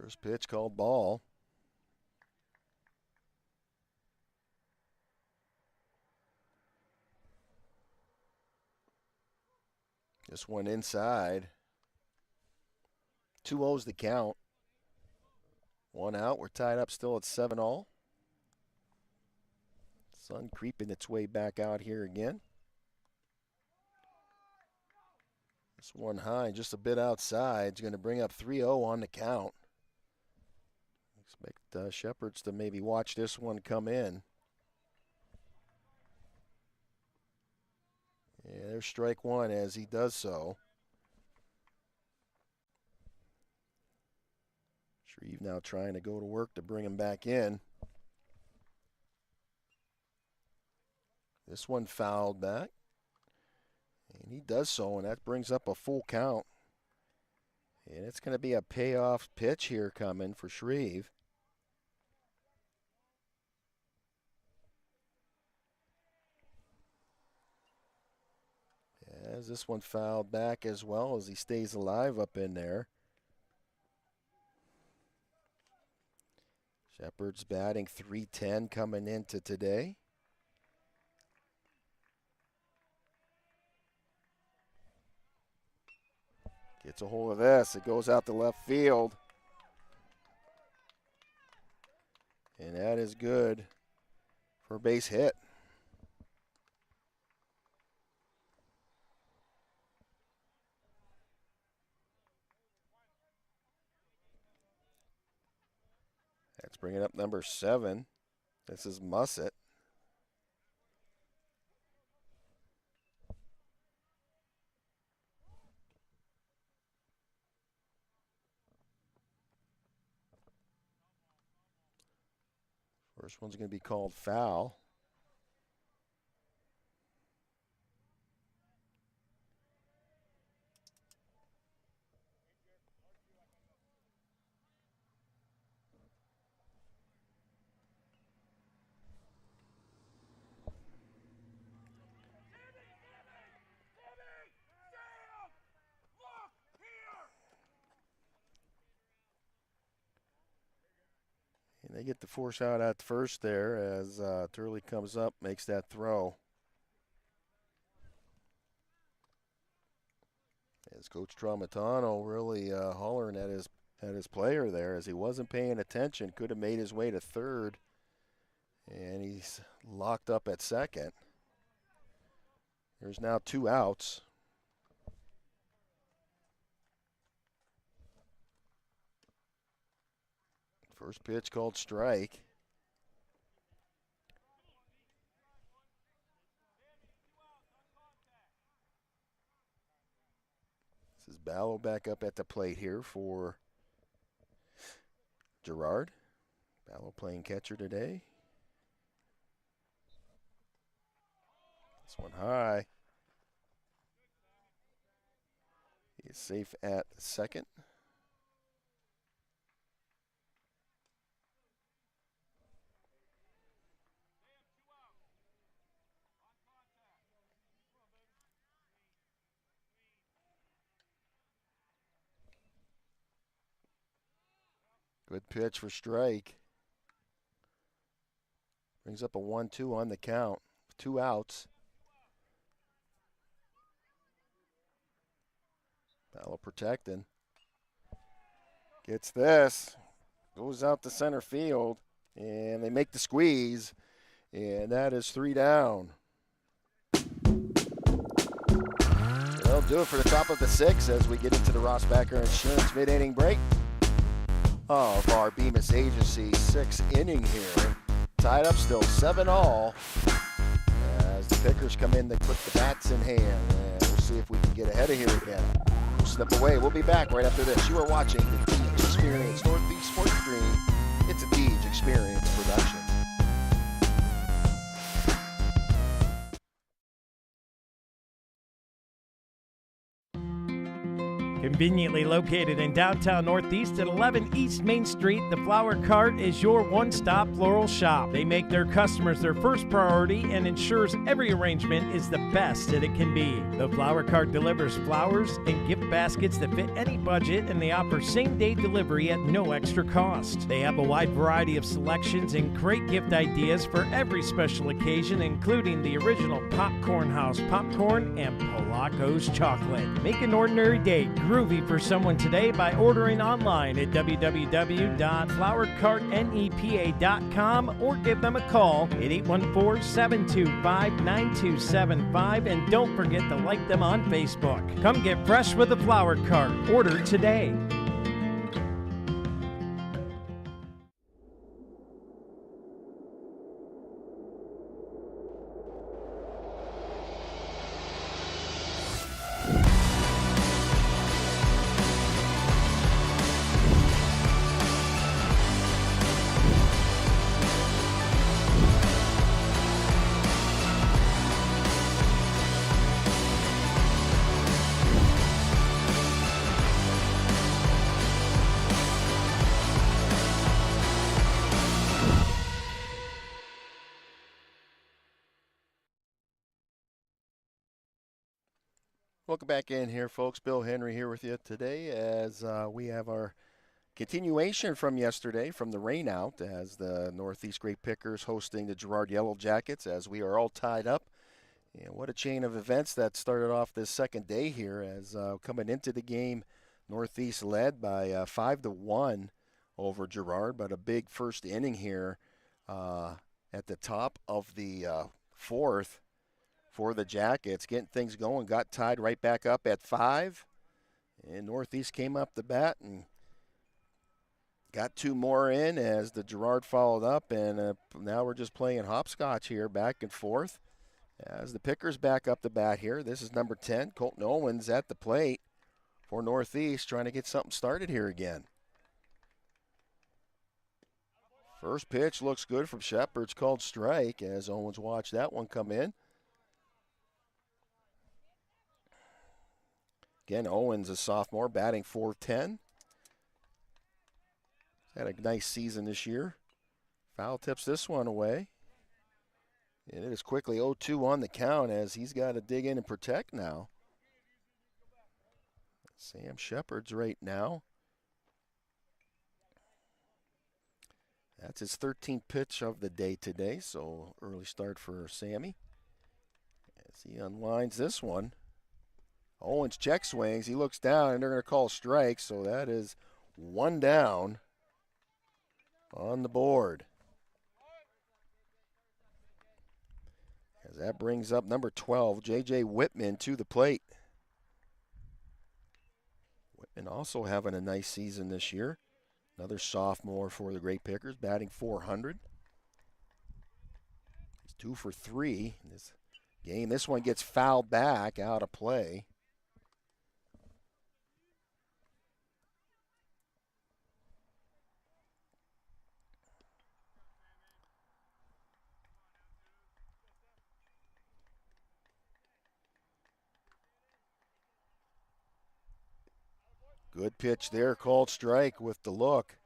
Speaker 2: First pitch called ball. This one inside. 2-0's the count. One out. We're tied up still at 7-all. Sun creeping its way back out here again. This one high, just a bit outside. It's going to bring up 3-0 on the count. Expect Shepherds to maybe watch this one come in. Yeah, there's strike one as he does so. Shreve now trying to go to work to bring him back in. This one fouled back. And he does so, and that brings up a full count. And it's going to be a payoff pitch here coming for Shreve. As this one fouled back as well as he stays alive up in there. Shepherds batting .310 coming into today. Gets a hold of this. It goes out to left field. And that is good for a base hit. That's bringing up number 7. This is Mussett. First one's going to be called foul. And they get the force out at first there as Turley comes up, makes that throw. As Coach Tramontano really hollering at his player there as he wasn't paying attention, could have made his way to third. And he's locked up at second. There's now 2 outs. First pitch called strike. This is Ballo back up at the plate here for Girard. Ballo playing catcher today. This one high. He is safe at second. Good pitch for strike. Brings up a 1-2 on the count. 2 outs. Ballo protecting. Gets this. Goes out to center field. And they make the squeeze. And that is 3 down. That'll do it for the top of the 6th as we get into the Rossbacher Insurance mid-inning break of our Bemis Agency 6th inning here. Tied up still 7-all as the pitchers come in, they put the bats in hand, and we'll see if we can get ahead of here again. We'll step away. We'll be back right after this. You are watching the Deej Experience Northeast Sports Screen. It's a Deej Experience production.
Speaker 1: Conveniently located in downtown Northeast at 11 East Main Street, the Flower Cart is your one-stop floral shop. They make their customers their first priority and ensures every arrangement is the best that it can be. The Flower Cart delivers flowers and gift baskets that fit any budget, and they offer same-day delivery at no extra cost. They have a wide variety of selections and great gift ideas for every special occasion, including the original Popcorn House popcorn and Polaco's chocolate. Make an ordinary day groovy for someone today by ordering online at www.flowercartnepa.com or give them a call at 814-725-9275, and don't forget to like them on Facebook. Come get fresh with the Flower Cart. Order today.
Speaker 2: Welcome back in here, folks. Bill Henry here with you today as we have our continuation from yesterday from the rain out as the Northeast Grape Pickers hosting the Girard Yellow Jackets as we are all tied up. And what a chain of events that started off this second day here as coming into the game, Northeast led by 5-1 over Girard, but a big first inning here at the top of the fourth for the Jackets, getting things going, got tied right back up at 5, and Northeast came up the bat and got 2 more in as the Girard followed up, and now we're just playing hopscotch here, back and forth, as the Pickers back up the bat here. This is number 10, Colton Owens at the plate for Northeast, trying to get something started here again. First pitch looks good from Shepard's, called strike as Owens watched that one come in. Again, Owens, a sophomore, batting .410. Had a nice season this year. Foul tips this one away. And it is quickly 0-2 on the count as he's got to dig in and protect now. Sam Shepard's right now. That's his 13th pitch of the day today, so early start for Sammy. As he unwinds this one. Owens check swings. He looks down, and they're going to call a strike, so that is 1 down on the board. As that brings up number 12, J.J. Whitman, to the plate. Whitman also having a nice season this year. Another sophomore for the Grape Pickers, batting .400. He's 2 for 3 in this game. This one gets fouled back, out of play. Good pitch there, called strike with the look.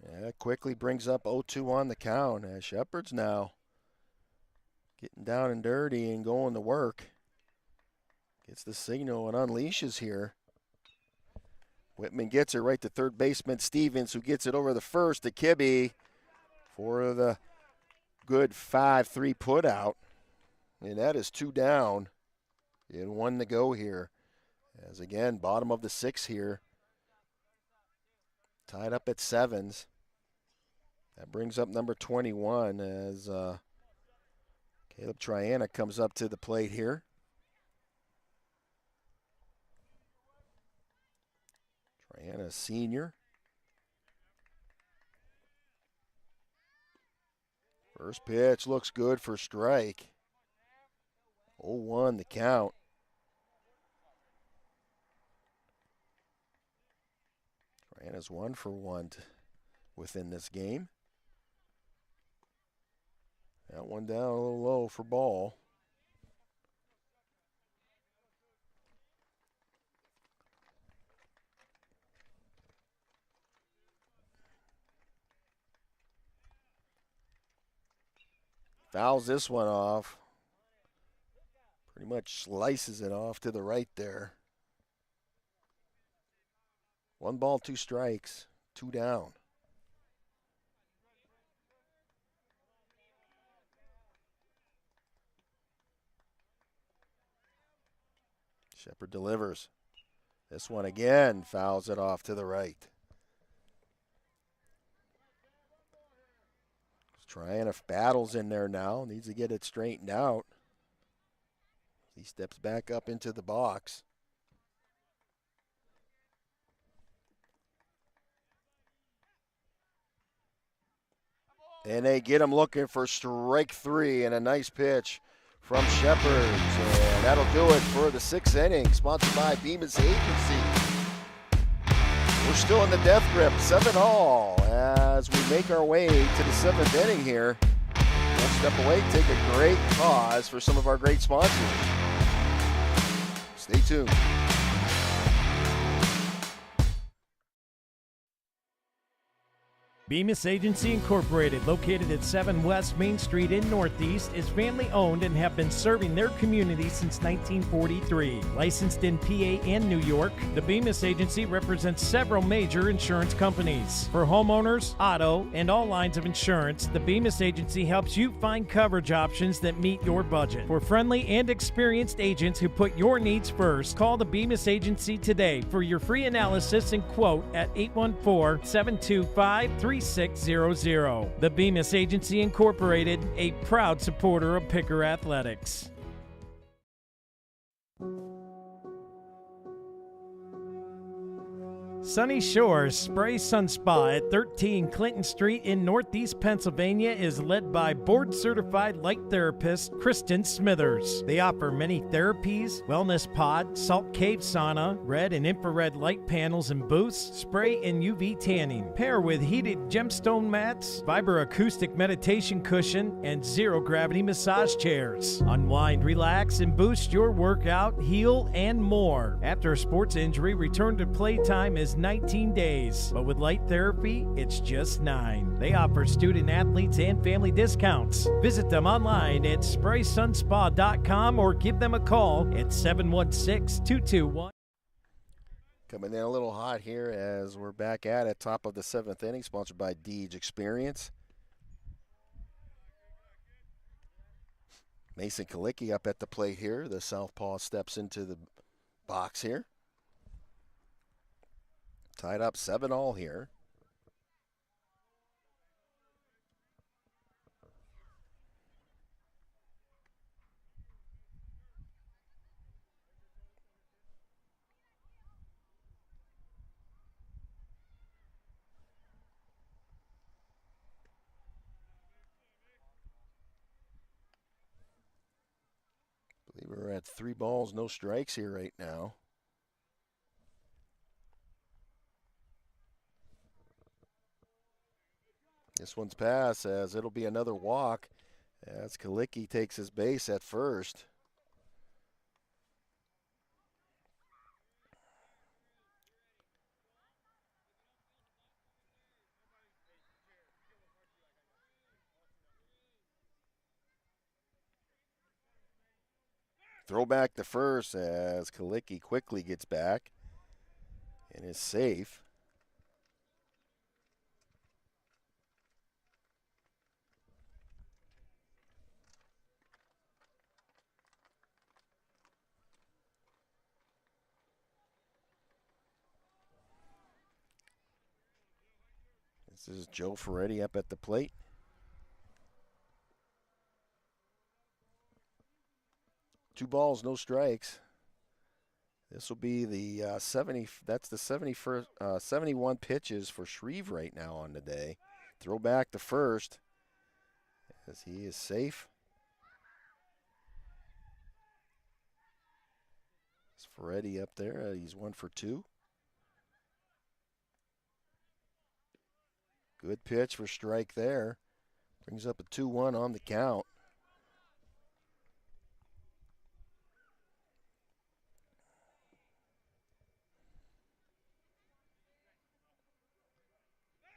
Speaker 2: That quickly brings up 0-2 on the count as Shepard's now getting down and dirty and going to work. Gets the signal and unleashes here. Whitman gets it right to third baseman Stevens, who gets it over the first to Kibbe for the good 5-3 put out. And that is 2 down and 1 to go here. As again, bottom of the 6th here. Tied up at 7s. That brings up number 21 as Caleb Triana comes up to the plate here. Triana, senior. First pitch looks good for strike. 0-1 the count. Triana's 1 for 1 within this game. That one down a little low for ball. Fouls this one off. Pretty much slices it off to the right there. 1 ball, 2 strikes, 2 down. Shepard delivers. This one again fouls it off to the right. Trying if battles in there now. Needs to get it straightened out. He steps back up into the box. And they get him looking for strike 3 and a nice pitch from Shepard. And that'll do it for the 6th inning, sponsored by Bemis Agency. We're still in the death grip, 7-all, as we make our way to the 7th inning here. We'll step away, take a great pause for some of our great sponsors. Stay tuned.
Speaker 1: Bemis Agency Incorporated, located at 7 West Main Street in Northeast, is family-owned and have been serving their community since 1943. Licensed in PA and New York, the Bemis Agency represents several major insurance companies. For homeowners, auto, and all lines of insurance, the Bemis Agency helps you find coverage options that meet your budget. For friendly and experienced agents who put your needs first, call the Bemis Agency today for your free analysis and quote at 814-725-3600. The Bemis Agency Incorporated, a proud supporter of Picker Athletics. Sunny Shores Spray Sun Spa at 13 Clinton Street in Northeast Pennsylvania is led by board-certified light therapist Kristen Smithers. They offer many therapies, wellness pod, salt cave sauna, red and infrared light panels and booths, spray and UV tanning. Pair with heated gemstone mats, vibroacoustic meditation cushion, and zero-gravity massage chairs. Unwind, relax, and boost your workout, heal, and more. After a sports injury, return to playtime is 19 days, but with light therapy, it's just 9. They offer student athletes and family discounts. Visit them online at spraysunspa.com or give them a call at 716-221.
Speaker 2: Coming in a little hot here as we're back at it, top of the 7th inning, sponsored by Deej Experience. Mason Kalicki up at the plate here. The southpaw steps into the box here. Tied up 7-all here. I believe we're at 3 balls, no strikes here right now. This one's passed as it'll be another walk as Kalicki takes his base at first. Throw back to first as Kalicki quickly gets back and is safe. This is Joe Ferretti up at the plate. Two balls, no strikes. This will be the 70. That's the 71 pitches for Shreve right now on the day. Throw back to first as he is safe. It's Ferretti up there. He's 1 for 2. Good pitch for strike there. Brings up a 2-1 on the count.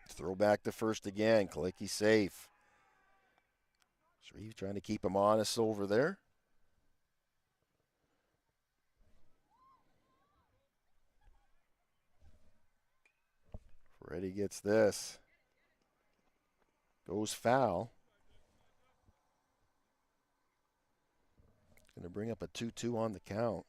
Speaker 2: Throw back to first again. Kalicki safe. Shreve trying to keep him honest over there. Freddie gets this. Goes foul. Going to bring up a 2-2 on the count.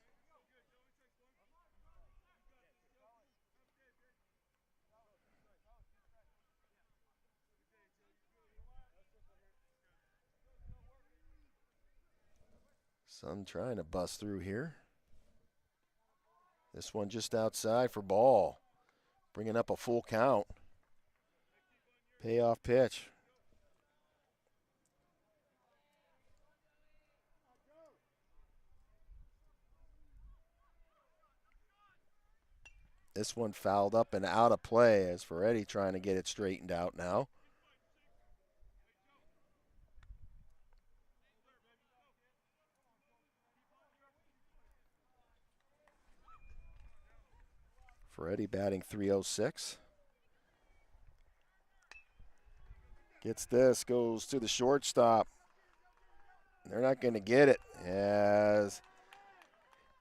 Speaker 2: Sun trying to bust through here. This one just outside for ball. Bringing up a full count. Payoff pitch. This one fouled up and out of play as Ferretti trying to get it straightened out now. Ferretti batting .306. Gets this, goes to the shortstop. They're not going to get it as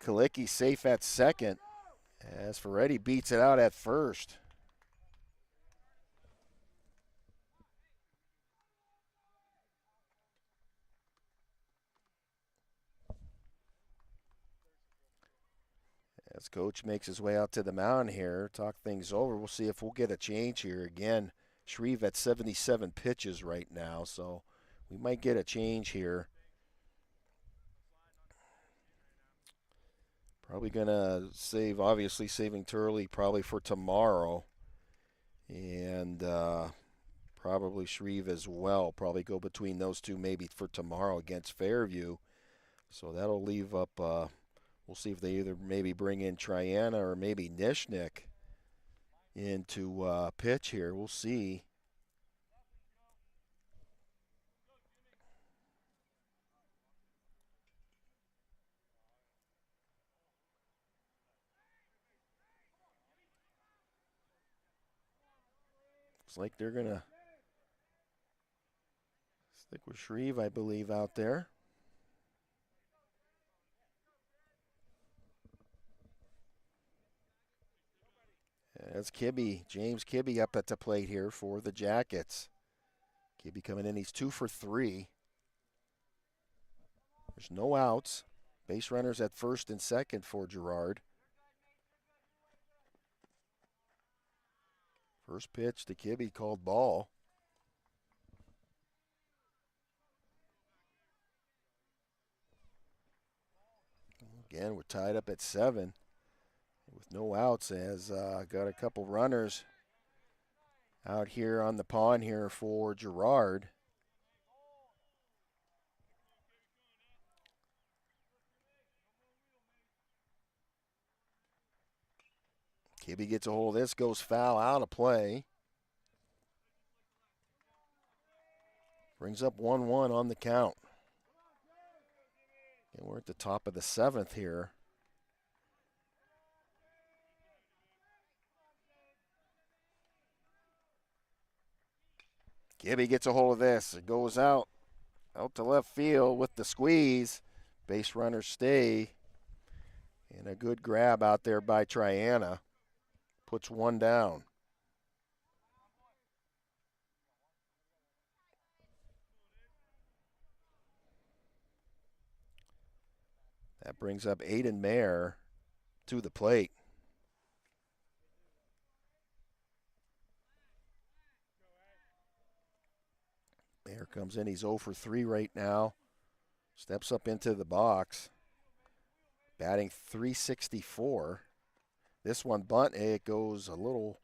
Speaker 2: Kalicki safe at second as Ferretti beats it out at first. As coach makes his way out to the mound here, talk things over. We'll see if we'll get a change here. Again, Shreve at 77 pitches right now, so we might get a change here. Probably going to save, obviously saving Turley probably for tomorrow. And probably Shreve as well. Probably go between those two maybe for tomorrow against Fairview. So that'll leave up, we'll see if they either maybe bring in Triana or maybe Nishnik into pitch here. We'll see. Looks like they're going to stick with Shreve, I believe, out there. That's Kibbe, James Kibbe up at the plate here for the Jackets. Kibbe coming in, he's 2 for 3. There's no outs. Base runners at first and second for Girard. First pitch to Kibbe called ball. Again, we're tied up at 7 with no outs as got a couple runners out here on the pond here for Girard. Kibbe gets a hold of this, goes foul, out of play. Brings up 1-1 on the count. And we're at the top of the 7th here. Kibbe gets a hold of this. It goes out to left field with the squeeze. Base runners stay. And a good grab out there by Triana. Puts one down. That brings up Aiden Mayer to the plate. Mayer comes in, he's 0 for 3 right now. Steps up into the box. Batting .364. This one bunt, it goes a little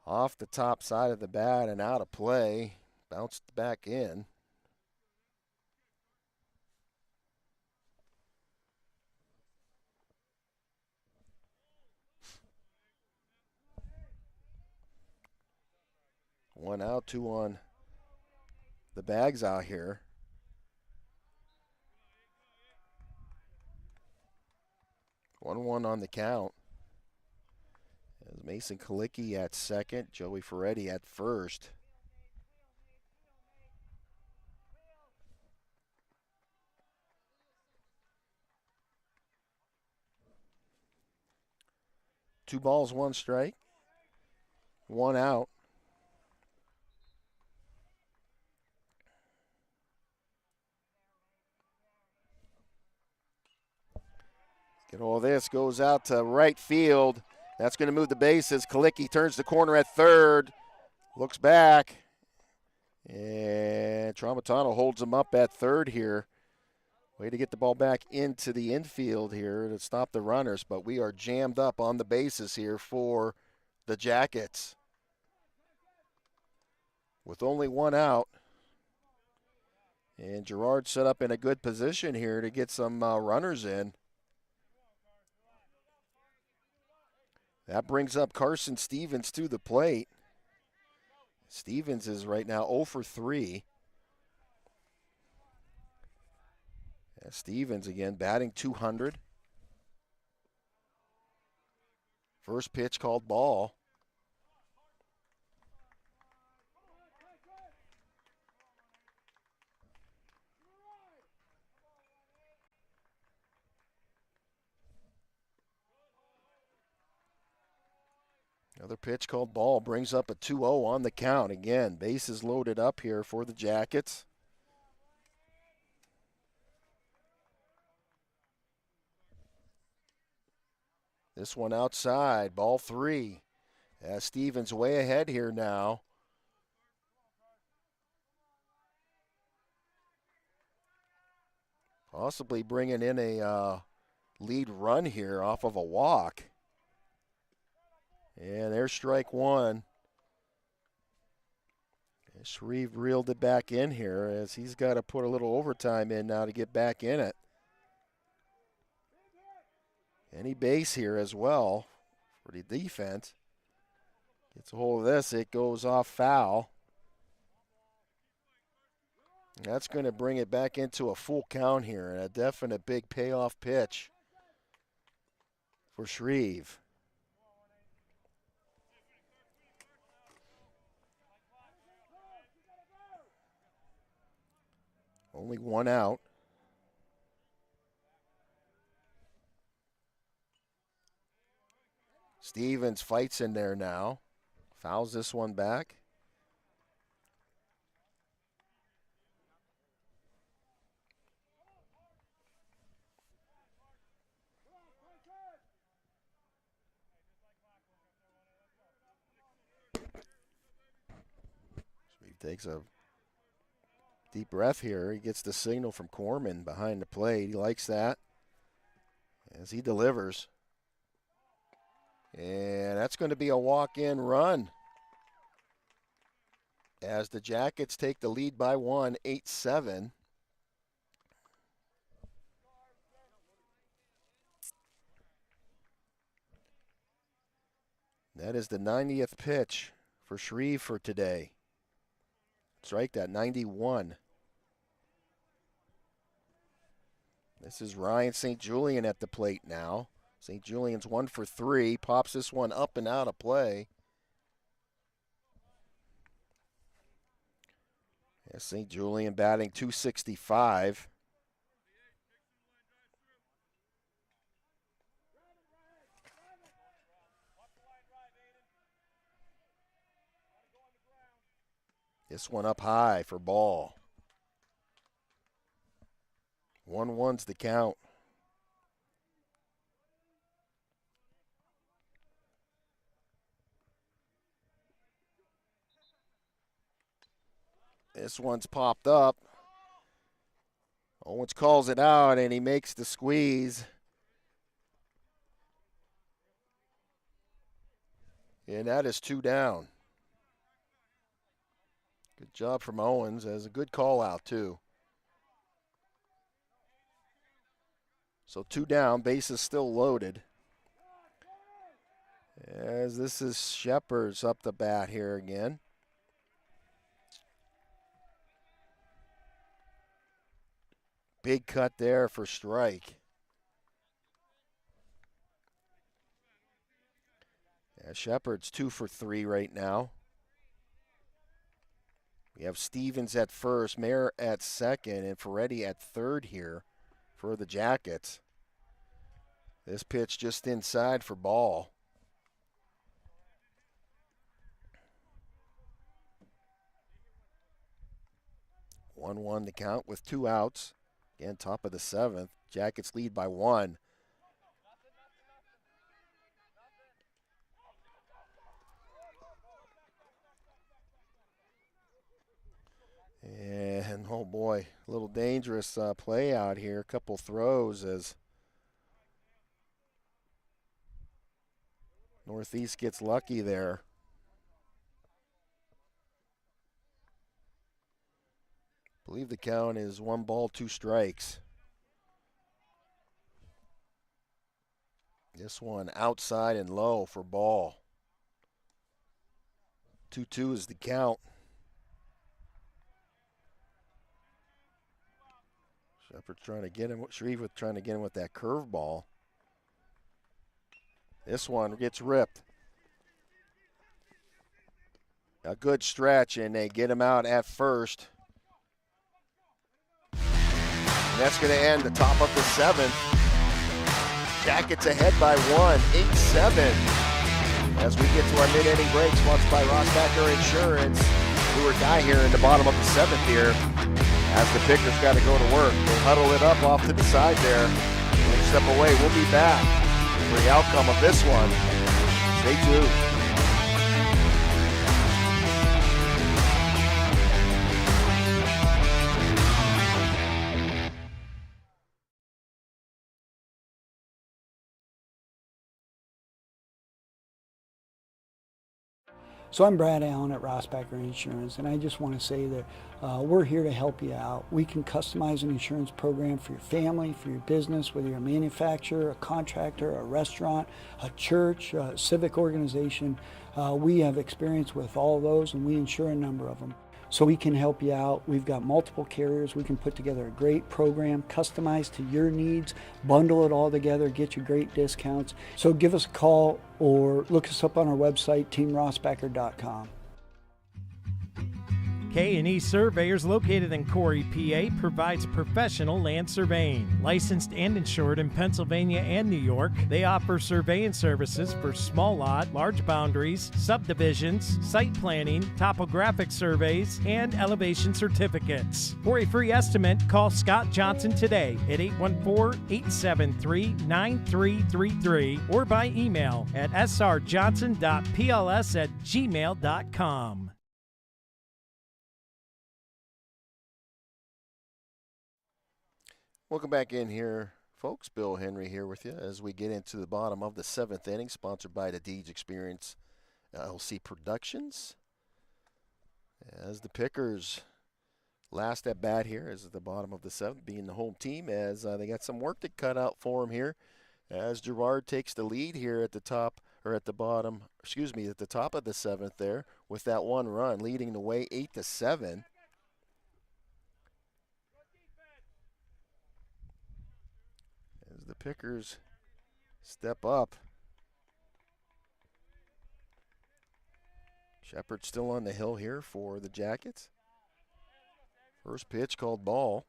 Speaker 2: off the top side of the bat and out of play. Bounced back in. One out, 2 on the bags out here. 1-1 on the count. As Mason Kalicki at second, Joey Ferretti at first. 2 balls, 1 strike. 1 out. Get all this, goes out to right field. That's going to move the bases. Kalicki turns the corner at third, looks back, and Tramontano holds him up at third here. Way to get the ball back into the infield here to stop the runners, but we are jammed up on the bases here for the Jackets. With only 1 out, and Girard set up in a good position here to get some runners in. That brings up Carson Stevens to the plate. Stevens is right now 0 for 3. Stevens again batting .200. First pitch called ball. Another pitch called ball brings up a 2-0 on the count. Again, bases loaded up here for the Jackets. This one outside, ball 3. Stevens way ahead here now. Possibly bringing in a lead run here off of a walk. And there's strike 1. And Shreve reeled it back in here as he's got to put a little overtime in now to get back in it. Any base here as well for the defense. Gets a hold of this, it goes off foul. And that's going to bring it back into a full count here, and a definite big payoff pitch for Shreve. Only 1 out. Stevens fights in there now. Fouls this one back. So he takes a deep breath here. He gets the signal from Corman behind the plate. He likes that as he delivers. And that's going to be a walk-in run as the Jackets take the lead by 1, 8-7. That is the 90th pitch for Shreve for today. Strike that, 91. This is Ryan St. Julian at the plate now. St. Julian's 1 for 3, pops this one up and out of play. St. Julian batting .265. This one up high for ball. 1-1's the count. This one's popped up. Owens calls it out, and he makes the squeeze. And that is 2 down. Good job from Owens. As a good call out, too. So 2 down, bases still loaded. As this is Shepard's up the bat here again. Big cut there for strike. Yeah, Shepard's 2 for 3 right now. We have Stevens at first, Mayer at second, and Ferretti at third here for the Jackets. This pitch just inside for ball. 1-1 the count with 2 outs. Again, top of the 7th. Jackets lead by 1. And, oh boy, a little dangerous play out here. A couple throws as Northeast gets lucky there. I believe the count is 1 ball, 2 strikes. This one outside and low for ball. 2-2 is the count. Shepard's trying to get him. Shreve trying to get him with that curveball. This one gets ripped. A good stretch, and they get him out at first. And that's going to end the top of the 7th. Jackets ahead by 1, 8-7. As we get to our mid-inning break, sponsored by Rossbacker Insurance. Do or die here in the bottom of the 7th here. As the pitchers got to go to work. They huddle it up off to the side there. One step away. We'll be back for the outcome of this one. Stay tuned.
Speaker 3: So I'm Brad Allen at Rossbacker Insurance, and I just want to say that we're here to help you out. We can customize an insurance program for your family, for your business, whether you're a manufacturer, a contractor, a restaurant, a church, a civic organization. We have experience with all of those, and we insure a number of them. So we can help you out. We've got multiple carriers. We can put together a great program, customized to your needs, bundle it all together, get you great discounts. So give us a call or look us up on our website, teamrossbacker.com.
Speaker 1: K&E Surveyors, located in Corey, PA, provides professional land surveying. Licensed and insured in Pennsylvania and New York, they offer surveying services for small lot, large boundaries, subdivisions, site planning, topographic surveys, and elevation certificates. For a free estimate, call Scott Johnson today at 814-873-9333 or by email at srjohnson.pls@gmail.com.
Speaker 2: Welcome back in here, folks. Bill Henry here with you as we get into the bottom of the 7th inning, sponsored by the Deej Experience LLC Productions. As the Pickers last at bat here is at the bottom of the 7th, being the home team, as they got some work to cut out for them here. As Girard takes the lead here at the top, or at the bottom, at the top of the 7th there with that 1 run, leading the way 8-7. The Pickers step up. Shepard still on the hill here for the Jackets. First pitch called ball.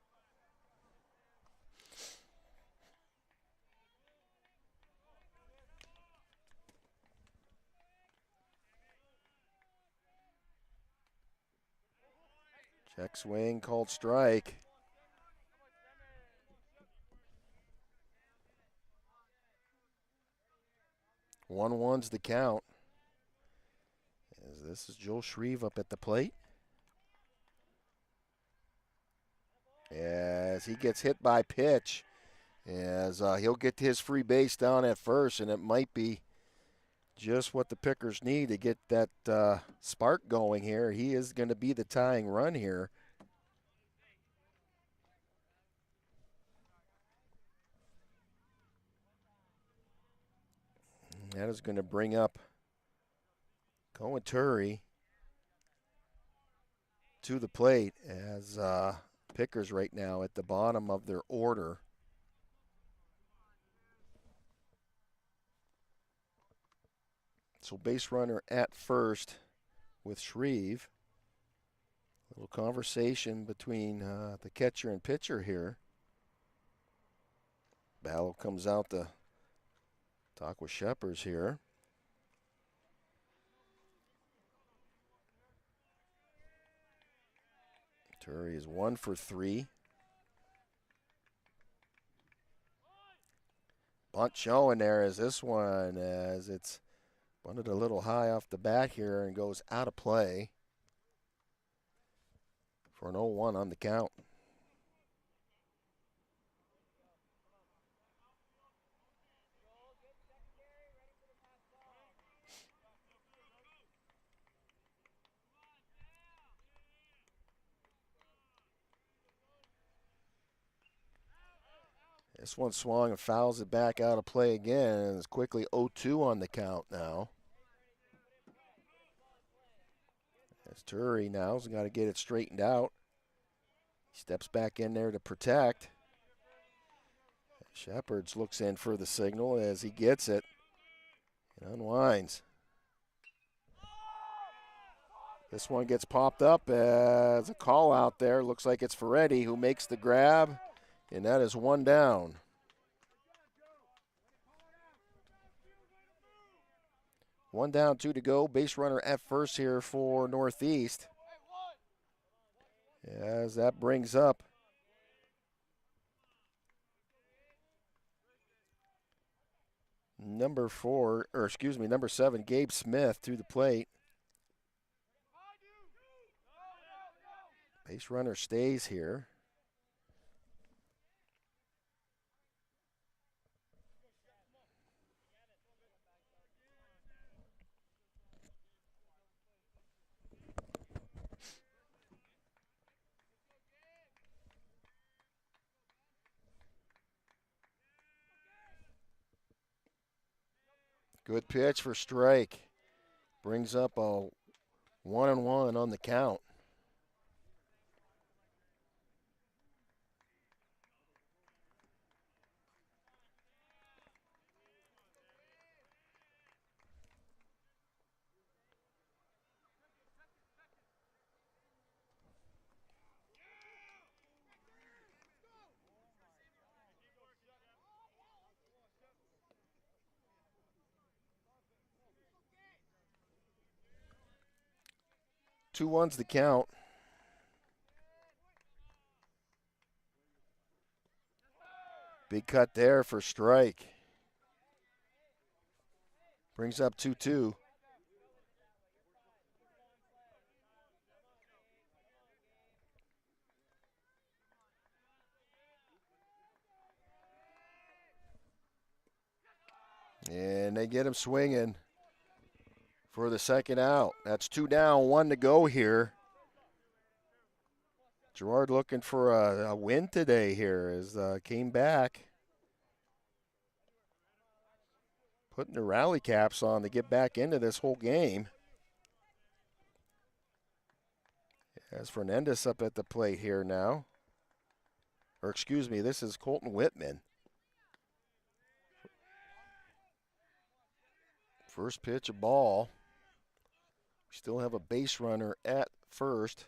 Speaker 2: Check swing called strike. 1-1's the count. As this is Joel Shreve up at the plate. As he gets hit by pitch. As he'll get his free base down at first, and it might be just what the Pickers need to get that spark going here. He is going to be the tying run here. That is going to bring up Cohen Turry to the plate as Pickers right now at the bottom of their order. So base runner at first with Shreve. A little conversation between the catcher and pitcher here. Ballo comes out to talk with Shepard here. Turi is 1 for 3. Bunt showing there as this one, as it's bunted a little high off the bat here and goes out of play for an 0-1 on the count. This one swung and fouls it back out of play again, and it's quickly 0-2 on the count now. As Turi now's got to get it straightened out. He steps back in there to protect. Shepherds looks in for the signal as he gets it and unwinds. This one gets popped up as a call out there. Looks like it's Ferretti who makes the grab. And that is 1 down. One down, 2 to go. Base runner at first here for Northeast. As that brings up number 7, Gabe Smith to the plate. Base runner stays here. Good pitch for strike. Brings up a 1-1 on the count. Two ones the count. Big cut there for strike. Brings up 2-2. And they get him swinging for the second out. That's 2 down, 1 to go here. Girard looking for a win today here as came back. Putting the rally caps on to get back into this whole game. As Fernandez up at the plate here now. Or excuse me, this is Colton Whitman. First pitch, a ball. We still have a base runner at first.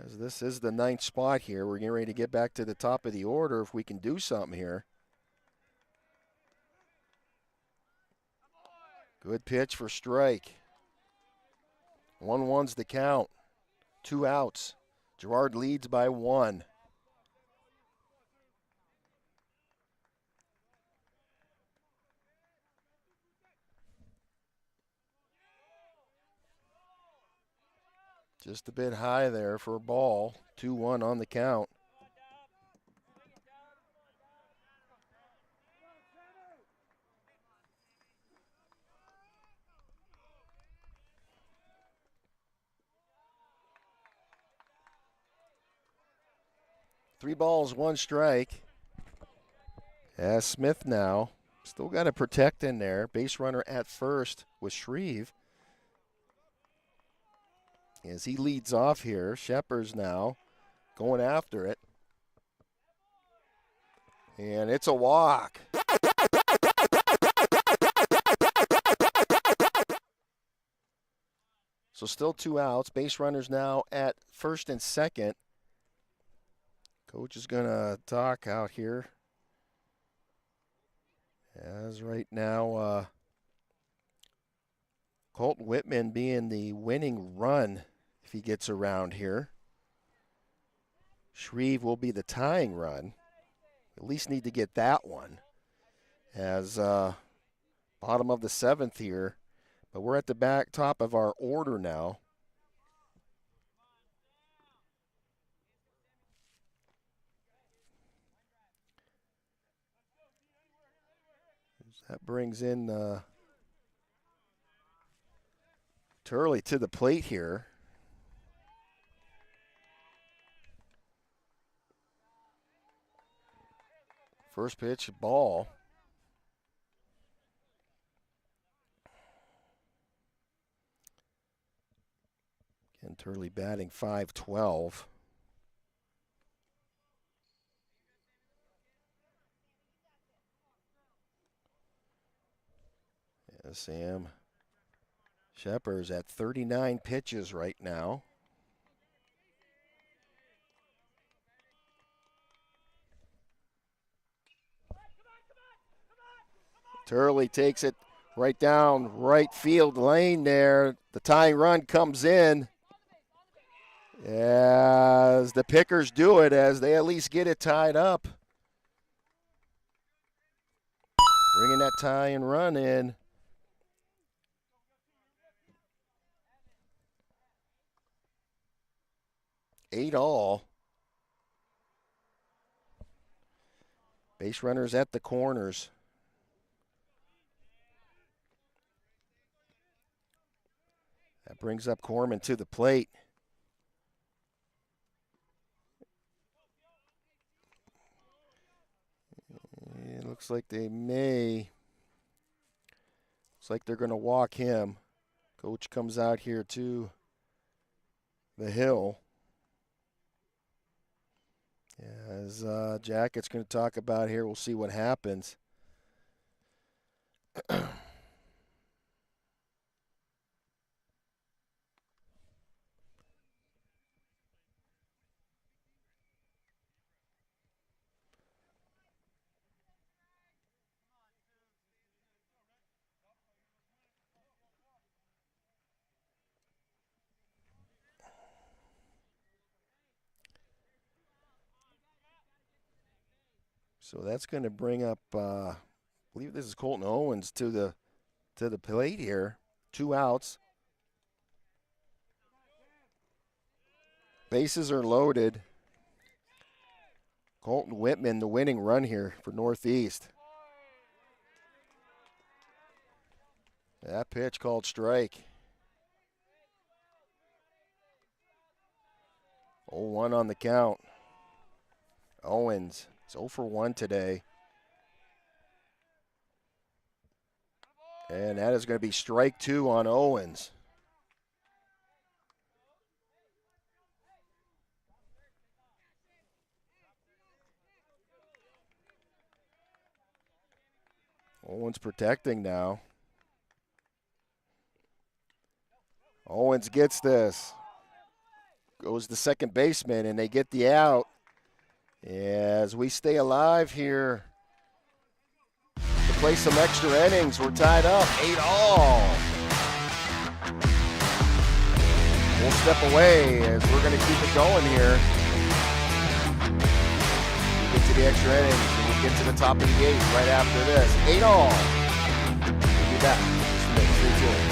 Speaker 2: As this is the 9th spot here. We're getting ready to get back to the top of the order if we can do something here. Good pitch for strike. 1-1's the count. 2 outs. Girard leads by 1. Just a bit high there for a ball. 2-1 on the count. Three balls, 1 strike. As Smith now still got to protect in there. Base runner at first with Shreve. As he leads off here, Shepard's now going after it. And it's a walk. So still 2 outs. Base runners now at first and second. Coach is going to talk out here. As right now, Colton Whitman being the winning run if he gets around here. Shreve will be the tying run. At least need to get that one as bottom of the 7th here. But we're at the back top of our order now. That brings in Turley to the plate here. First pitch, ball. Again, Turley batting .512. Sam Shepard's at 39 pitches right now. Turley takes it right down right field lane there. The tying run comes in as the Pickers do it, as they at least get it tied up. Bringing that tying run in. Eight all. Base runners at the corners. That brings up Corman to the plate. It looks like they may. Looks like they're going to walk him. Coach comes out here to the hill. As Jackett's going to talk about here, we'll see what happens. So that's going to bring up, I believe this is Colton Owens to the plate here. 2 outs. Bases are loaded. Colton Whitman, the winning run here for Northeast. That pitch called strike. 0-1 on the count. Owens. It's 0 for 1 today. And that is going to be strike 2 on Owens. Owens protecting now. Owens gets this. Goes to second baseman, and they get the out. As we stay alive here to play some extra innings, we're tied up 8-all. We'll step away as we're going to keep it going here. We get to the extra innings and we'll get to the top of the 8th right after this. 8-all. We'll be back. Stay tuned.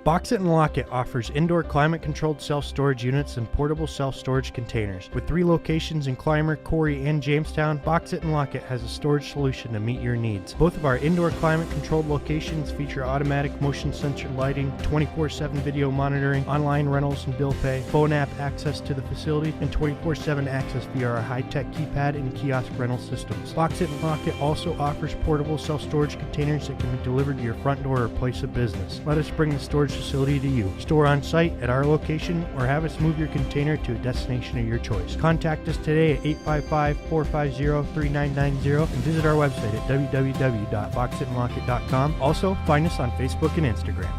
Speaker 4: Box It and Lock It offers indoor climate-controlled self-storage units and portable self-storage containers. With 3 locations in Clymer, Corry, and Jamestown, Box It and Lock It has a storage solution to meet your needs. Both of our indoor climate-controlled locations feature automatic motion sensor lighting, 24/7 video monitoring, online rentals and bill pay, phone app access to the facility, and 24/7 access via our high-tech keypad and kiosk rental systems. Box It and Lock It also offers portable self-storage containers that can be delivered to your front door or place of business. Let us bring the storage facility to you. Store on site at our location or have us move your container to a destination of your choice. Contact us today at 855-450-3990 and visit our website at www.boxitandlockit.com. Also, find us on Facebook and Instagram.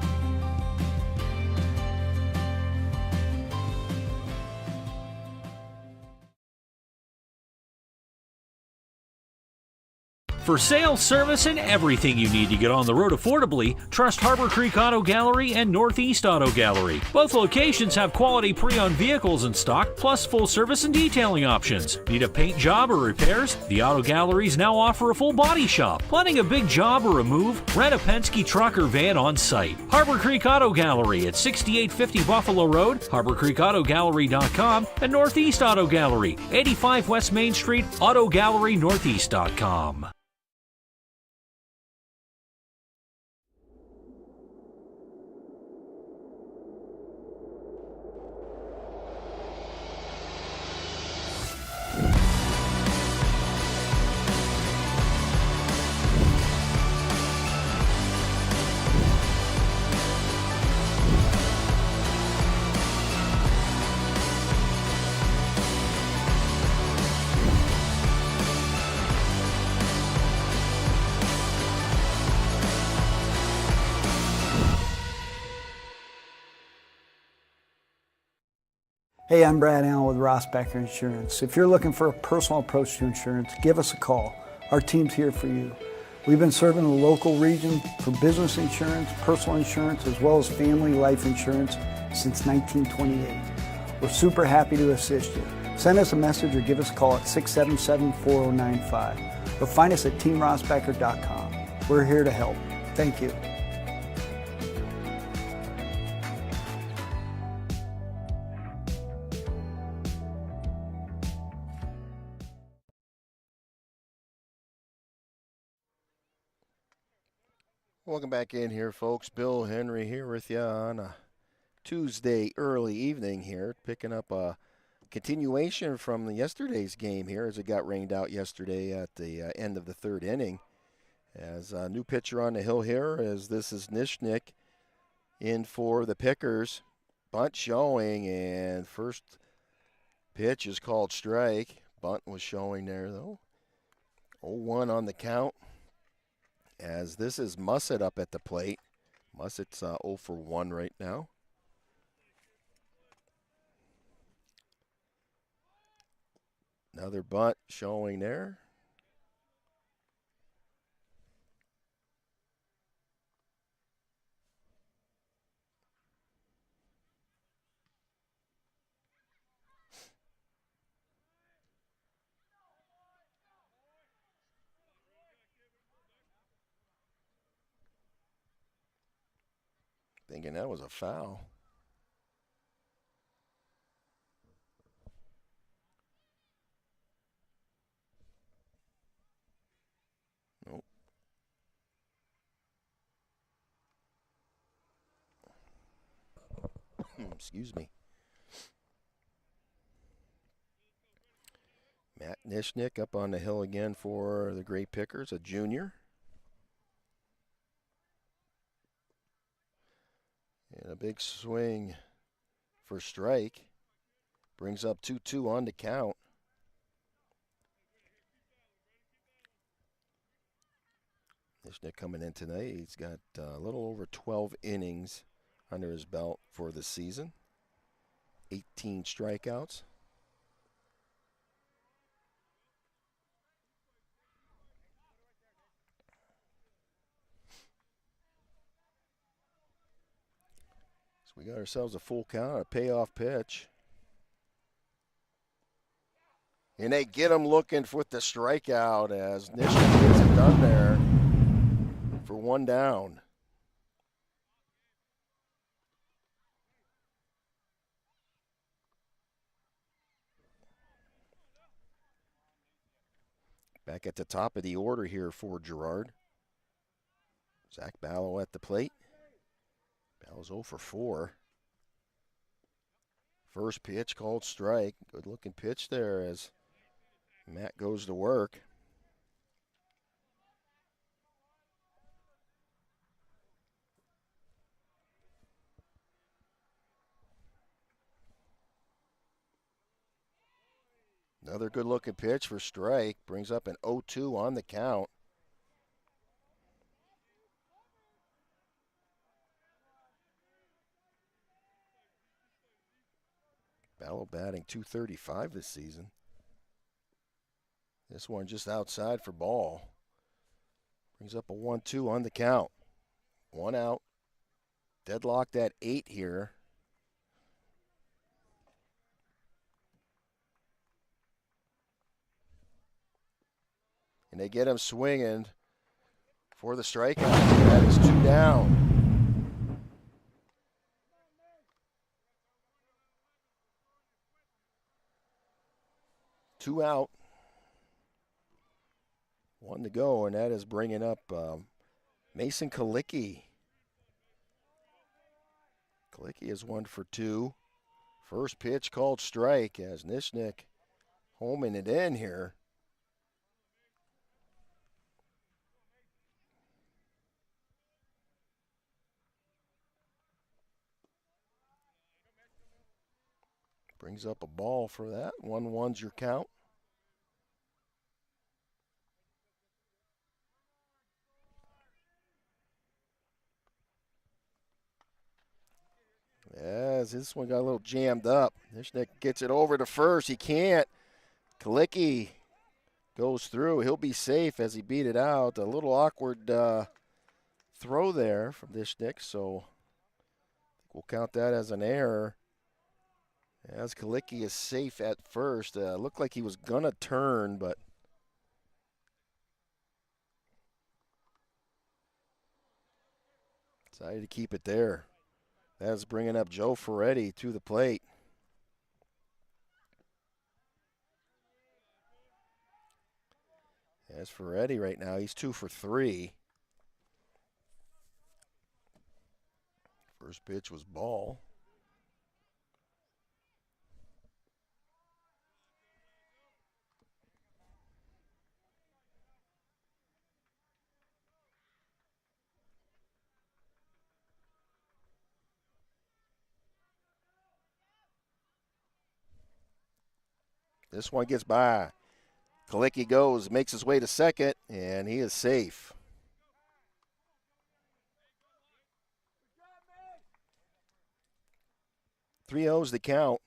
Speaker 6: For sales, service, and everything you need to get on the road affordably, trust Harbor Creek Auto Gallery and Northeast Auto Gallery. Both locations have quality pre-owned vehicles in stock, plus full service and detailing options. Need a paint job or repairs? The Auto Galleries now offer a full body shop. Planning a big job or a move? Rent a Penske truck or van on site. Harbor Creek Auto Gallery at 6850 Buffalo Road, HarborCreekAutoGallery.com, and Northeast Auto Gallery, 85 West Main Street, AutoGalleryNortheast.com.
Speaker 3: Hey, I'm Brad Allen with Rossbacher Insurance. If you're looking for a personal approach to insurance, give us a call. Our team's here for you. We've been serving the local region for business insurance, personal insurance, as well as family life insurance since 1928. We're super happy to assist you. Send us a message or give us a call at 677-4095. Or find us at teamrossbacher.com. We're here to help. Thank you.
Speaker 2: Welcome back in here, folks. Bill Henry here with you on a Tuesday early evening here, picking up a continuation from yesterday's game here as it got rained out yesterday at the end of the third inning. As a new pitcher on the hill here, as this is Nishnik in for the Pickers. Bunt showing, and first pitch is called strike. Bunt was showing there, though. 0-1 on the count. As this is Mussett up at the plate. Mussett's 0 for 1 right now. Another bunt showing there. Thinking that was a foul. Nope. Excuse me. Matt Nishnik up on the hill again for the Grape Pickers, a junior. And a big swing for strike. Brings up 2-2 on the count. Nishnik coming in tonight. He's got a little over 12 innings under his belt for the season. 18 strikeouts. We got ourselves a full count, a payoff pitch. And they get him looking with the strikeout as Nishnik gets it done there for 1 down. Back at the top of the order here for Girard. Zach Ballo at the plate. Ball's 0 for 4. First pitch called strike. Good looking pitch there as Matt goes to work. Another good looking pitch for strike. Brings up an 0-2 on the count. Ballo batting .235 this season. This one just outside for ball. Brings up a 1-2 on the count. 1 out. Deadlocked at 8 here. And they get him swinging for the strikeout. That is 2 down. Two out. 1 to go, and that is bringing up Mason Kalicki. Kalicki is 1 for 2. First pitch called strike as Nishnik homing it in here. Brings up a ball for that. 1-1's your count. As this one got a little jammed up. Nishnik gets it over to first. He can't. Kalicki goes through. He'll be safe as he beat it out. A little awkward throw there from Nishnik, so we'll count that as an error. As Kalicki is safe at first. Looked like he was going to turn, but decided to keep it there. That's bringing up Joe Ferretti to the plate. As Ferretti right now, he's 2 for 3. First pitch was ball. This one gets by. Kalicki goes, makes his way to second, and he is safe. Three O's the count.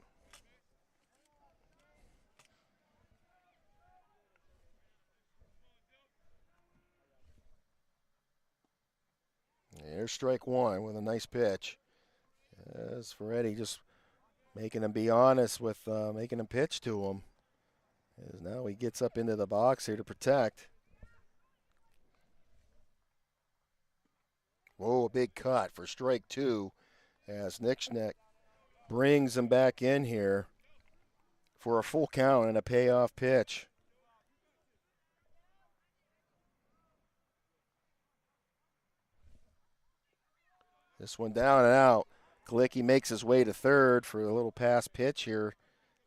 Speaker 2: There's strike 1 with a nice pitch. As Ferretti just making him be honest with making him pitch to him. As now he gets up into the box here to protect. Whoa, a big cut for strike 2 as Nishnik brings him back in here for a full count and a payoff pitch. This one down and out. Kalicki makes his way to third for a little pass pitch here.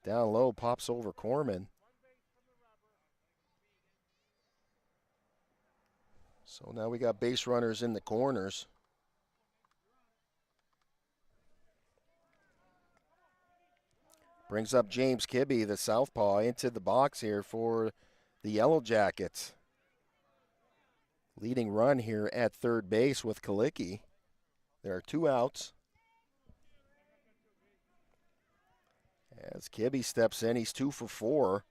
Speaker 2: Down low, pops over Corman. So now we got base runners in the corners. Brings up James Kibbe, the southpaw, into the box here for the Yellow Jackets. Leading run here at third base with Kalicki. There are 2 outs. As Kibbe steps in, he's 2 for 4.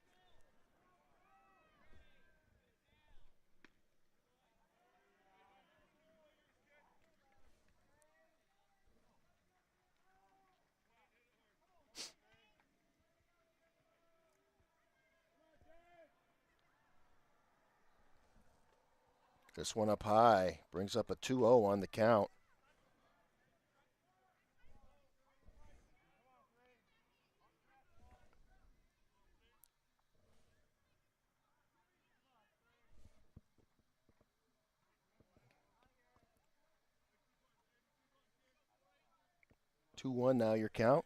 Speaker 2: This one up high, brings up a 2-0 on the count. Two one now your count.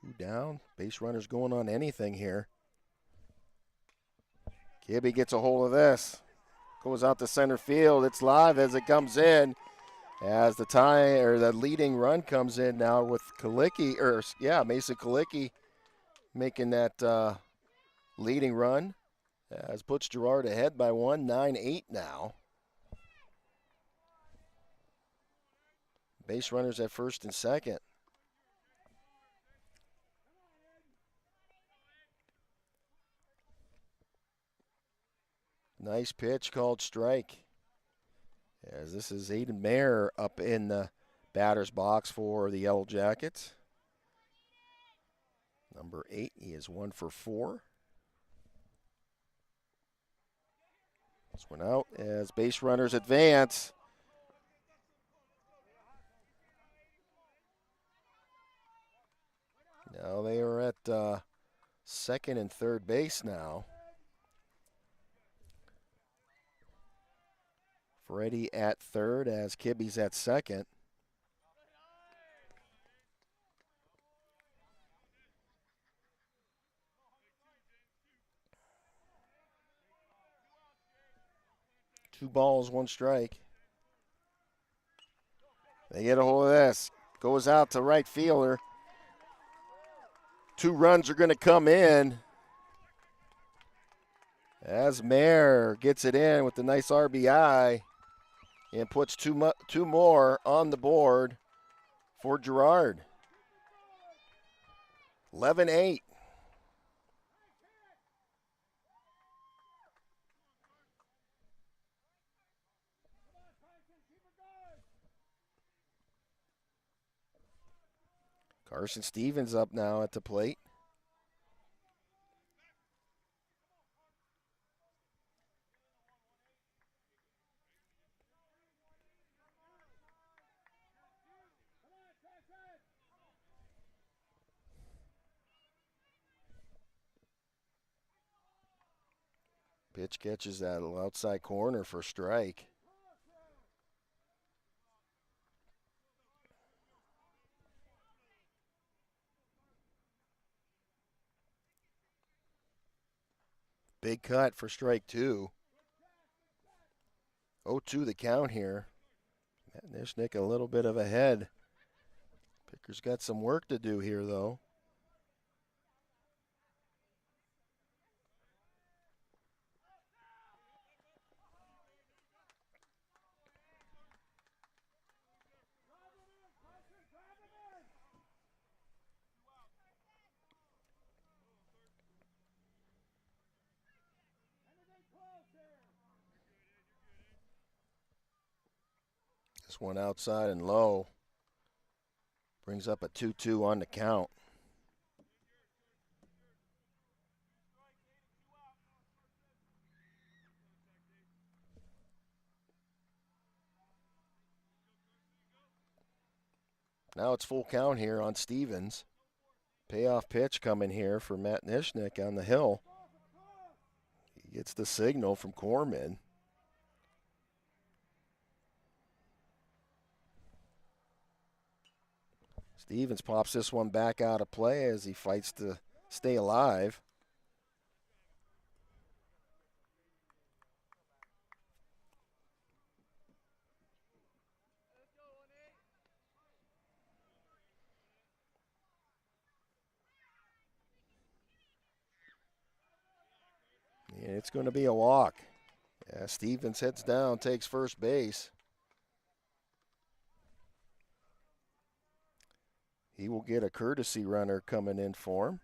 Speaker 2: Two down. Base runners going on anything here. Kibbe gets a hold of this. Goes out to center field. It's live as it comes in. As the leading run comes in now with Kalicki, Mason Kalicki making that leading run. As puts Girard ahead by 1, 9-8 now. Base runners at first and second. Nice pitch called strike. As this is Aiden Mayer up in the batter's box for the Yellow Jackets. Number 8, he is 1 for 4. This one out as base runners advance. Now they are at second and third base now. Freddie at third as Kibbe's at second. Two balls, one strike. They get a hold of this. Goes out to right fielder. 2 runs are going to come in as Mayer gets it in with a nice RBI and puts two more on the board for Girard. 11-8. Carson Stevens up now at the plate. Pitch catches that outside corner for strike. Big cut for strike 2. 0-2 the count here. Matt Nishnick a little bit of a head. Picker's got some work to do here, though. This one outside and low. Brings up a 2-2 on the count. Now it's full count here on Stevens. Payoff pitch coming here for Matt Nishnick on the hill. He gets the signal from Corman. Stevens pops this one back out of play as he fights to stay alive. Yeah, it's going to be a walk. Yeah, Stevens heads down, takes first base. He will get a courtesy runner coming in for him.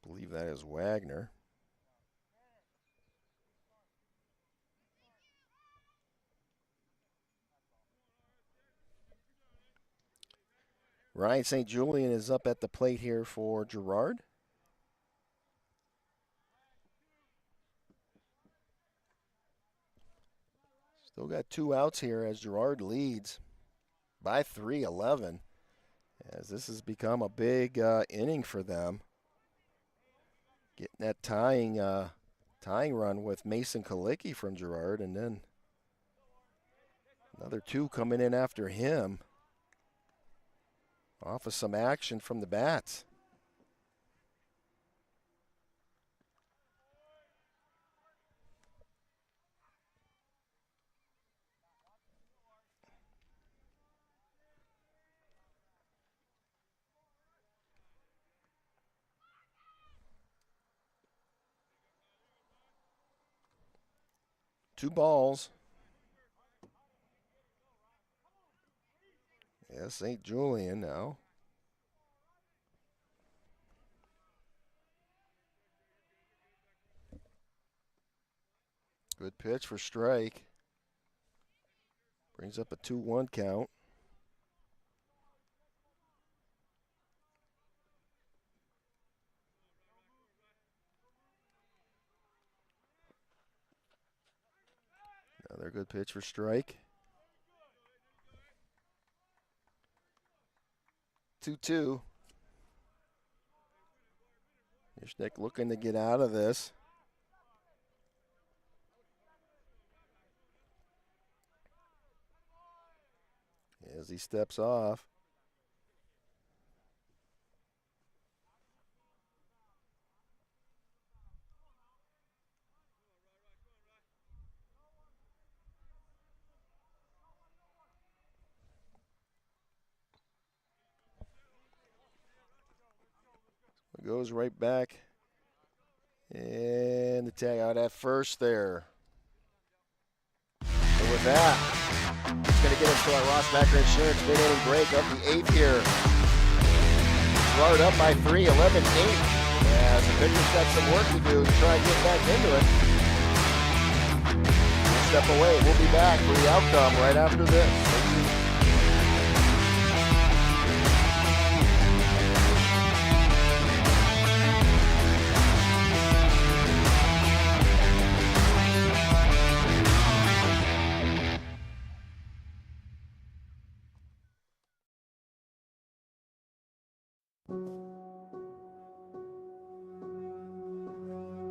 Speaker 2: I believe that is Wagner. Ryan St. Julian is up at the plate here for Girard. Still got 2 outs here as Girard leads by 3-11. As this has become a big inning for them. Getting that tying run with Mason Kalicki from Girard, and then another 2 coming in after him. Off of some action from the bats. Two balls. Yeah, St. Julian now. Good pitch for strike. Brings up a 2-1 count. Another good pitch for strike. 2-2. Ishnick looking to get out of this. As he steps off. It goes right back. And the tag out at first there. And with that, it's going to get us to our Rossbacher Insurance mid-inning break of the 8th here. Girard up by 3, 11-8. As the pitcher's got some work to do to try and get back into it. One step away. We'll be back for the outcome right after this.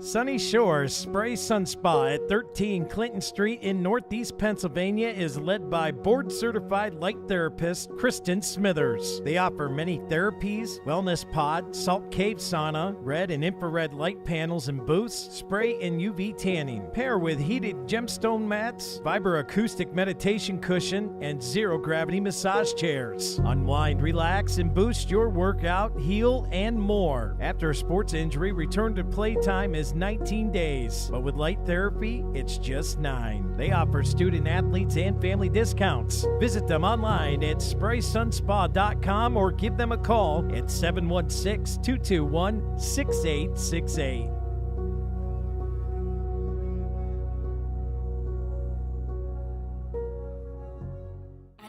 Speaker 1: Sunny Shores Spray Sun Spa at 13 Clinton Street in Northeast Pennsylvania is led by board-certified light therapist Kristen Smithers. They offer many therapies, wellness pod, salt cave sauna, red and infrared light panels and booths, spray and UV tanning. Pair with heated gemstone mats, vibroacoustic meditation cushion, and zero-gravity massage chairs. Unwind, relax, and boost your workout, heal, and more. After a sports injury, return to playtime is 19 days, but with light therapy, it's just 9. They offer student athletes and family discounts. Visit them online at spraysunspa.com or give them a call at 716-221-6868.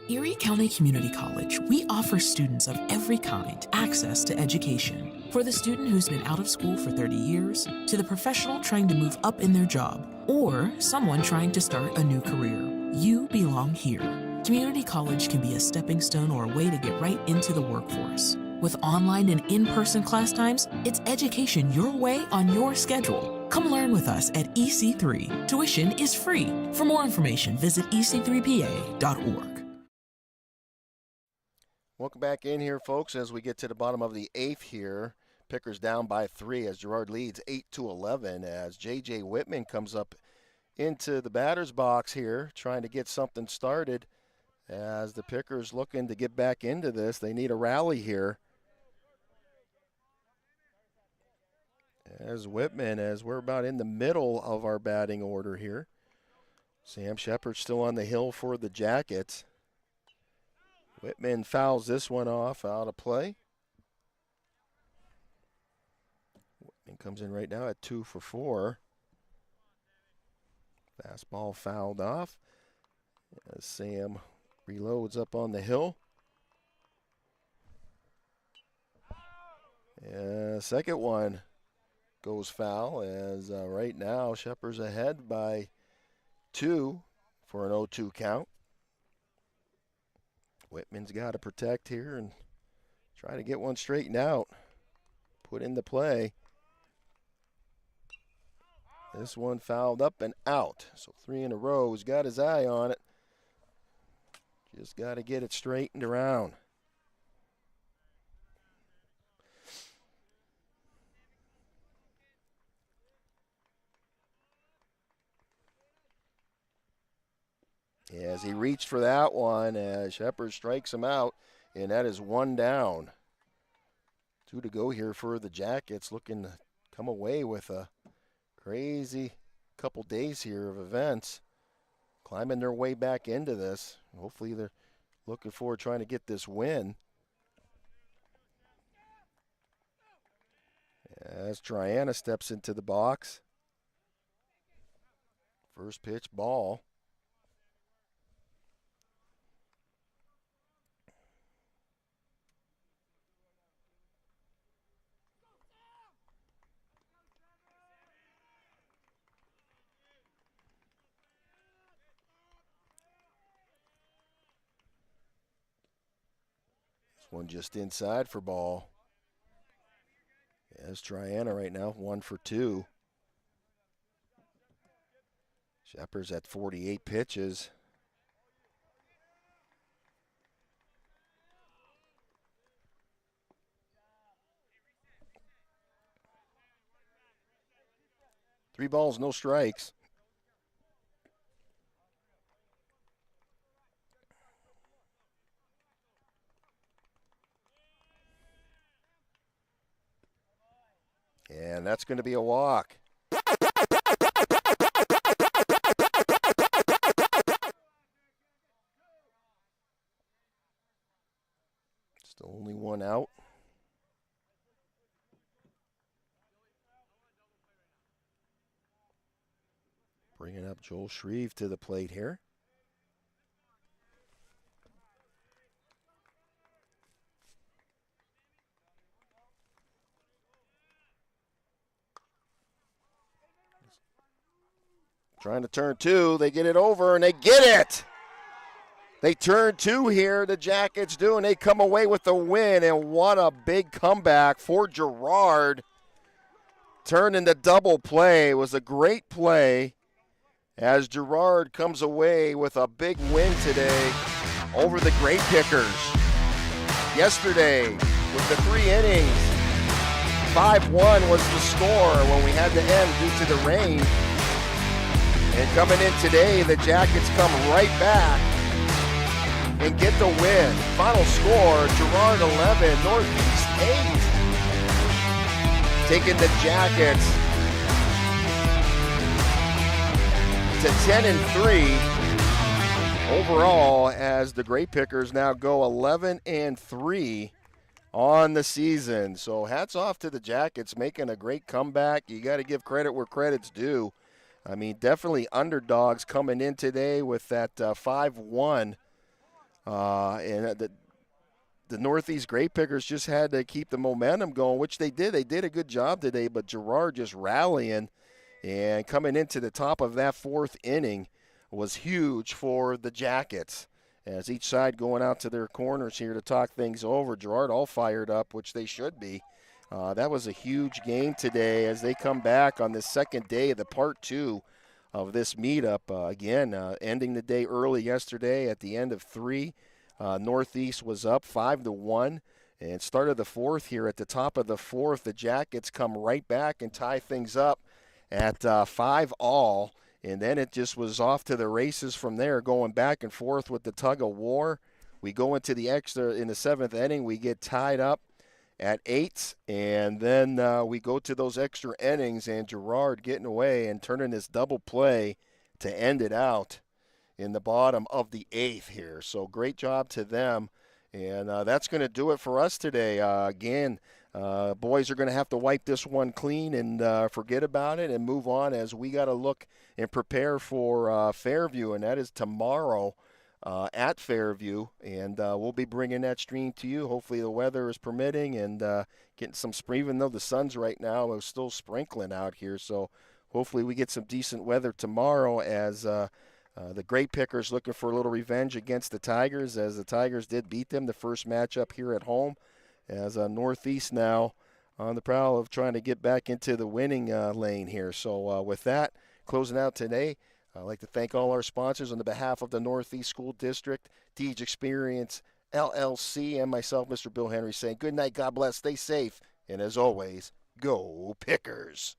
Speaker 5: Erie County Community College, we offer students of every kind access to education. For the student who's been out of school for 30 years, to the professional trying to move up in their job, or someone trying to start a new career, you belong here. Community college can be a stepping stone or a way to get right into the workforce. With online and in-person class times, it's education your way on your schedule. Come learn with us at EC3. Tuition is free. For more information, visit ec3pa.org.
Speaker 2: Welcome back in here, folks, as we get to the bottom of the 8th here. Pickers down by 3 as Girard leads 8-11 as J.J. Whitman comes up into the batter's box here, trying to get something started as the Pickers looking to get back into this. They need a rally here. As Whitman, as we're about in the middle of our batting order here. Sam Shepard still on the hill for the Jackets. Whitman fouls this one off, out of play. Whitman comes in right now at 2 for 4. Fastball fouled off as Sam reloads up on the hill. Second one goes foul as right now Shepard's ahead by 2 for an 0-2 count. Whitman's got to protect here and try to get one straightened out. Put into play. This one fouled up and out. So 3 in a row. He's got his eye on it. Just got to get it straightened around. As he reached for that one, as Shepard strikes him out, and that is 1 down. 2 to go here for the Jackets, looking to come away with a crazy couple days here of events, climbing their way back into this. Hopefully they're looking forward trying to get this win. As Triana steps into the box. First pitch ball. This one just inside for ball. As Triana right now, 1 for 2. Shepard's at 48 pitches. Three balls, no strikes. And that's going to be a walk. Still only one out. Bringing up Joel Shreve to the plate here. Trying to turn 2. They get it over, and they get it. They turn 2 here, the Jackets do, and they come away with the win. And what a big comeback for Girard. Turned into double play. It was a great play as Girard comes away with a big win today over the Grape Pickers. Yesterday, with the 3 innings, 5-1 was the score when we had to end due to the rain. And coming in today, the Jackets come right back and get the win. Final score, Girard 11, Northeast 8. Taking the Jackets to 10-3 overall as the Grape Pickers now go 11-3 on the season. So hats off to the Jackets making a great comeback. You got to give credit where credit's due. I mean, definitely underdogs coming in today with that 5-1. And the Northeast Grape Pickers just had to keep the momentum going, which they did. They did a good job today, but Girard just rallying and coming into the top of that 4th inning was huge for the Jackets. As each side going out to their corners here to talk things over. Girard all fired up, which they should be. That was a huge game today as they come back on this second day, the part 2 of this meetup. Again, ending the day early yesterday at the end of 3. Northeast was up 5-1 and started the 4th here. At the top of the 4th, the Jackets come right back and tie things up at 5-all. And then it just was off to the races from there, going back and forth with the tug of war. We go into the extra in the 7th inning. We get tied up at 8, and then we go to those extra innings, and Girard getting away and turning this double play to end it out in the bottom of the 8th here. So great job to them, and that's going to do it for us today. Again, boys are going to have to wipe this one clean and forget about it and move on as we got to look and prepare for Fairview, and that is tomorrow at Fairview, and we'll be bringing that stream to you. Hopefully the weather is permitting and getting some spring, even though the sun's right now, it's still sprinkling out here. So hopefully we get some decent weather tomorrow as the Grape Pickers looking for a little revenge against the Tigers, as the Tigers did beat them the first matchup here at home, as Northeast now on the prowl of trying to get back into the winning lane here. So with that, closing out today, I'd like to thank all our sponsors on the behalf of the Northeast School District, Deej Experience, LLC, and myself, Mr. Bill Henry, saying good night, God bless, stay safe, and as always, go Pickers.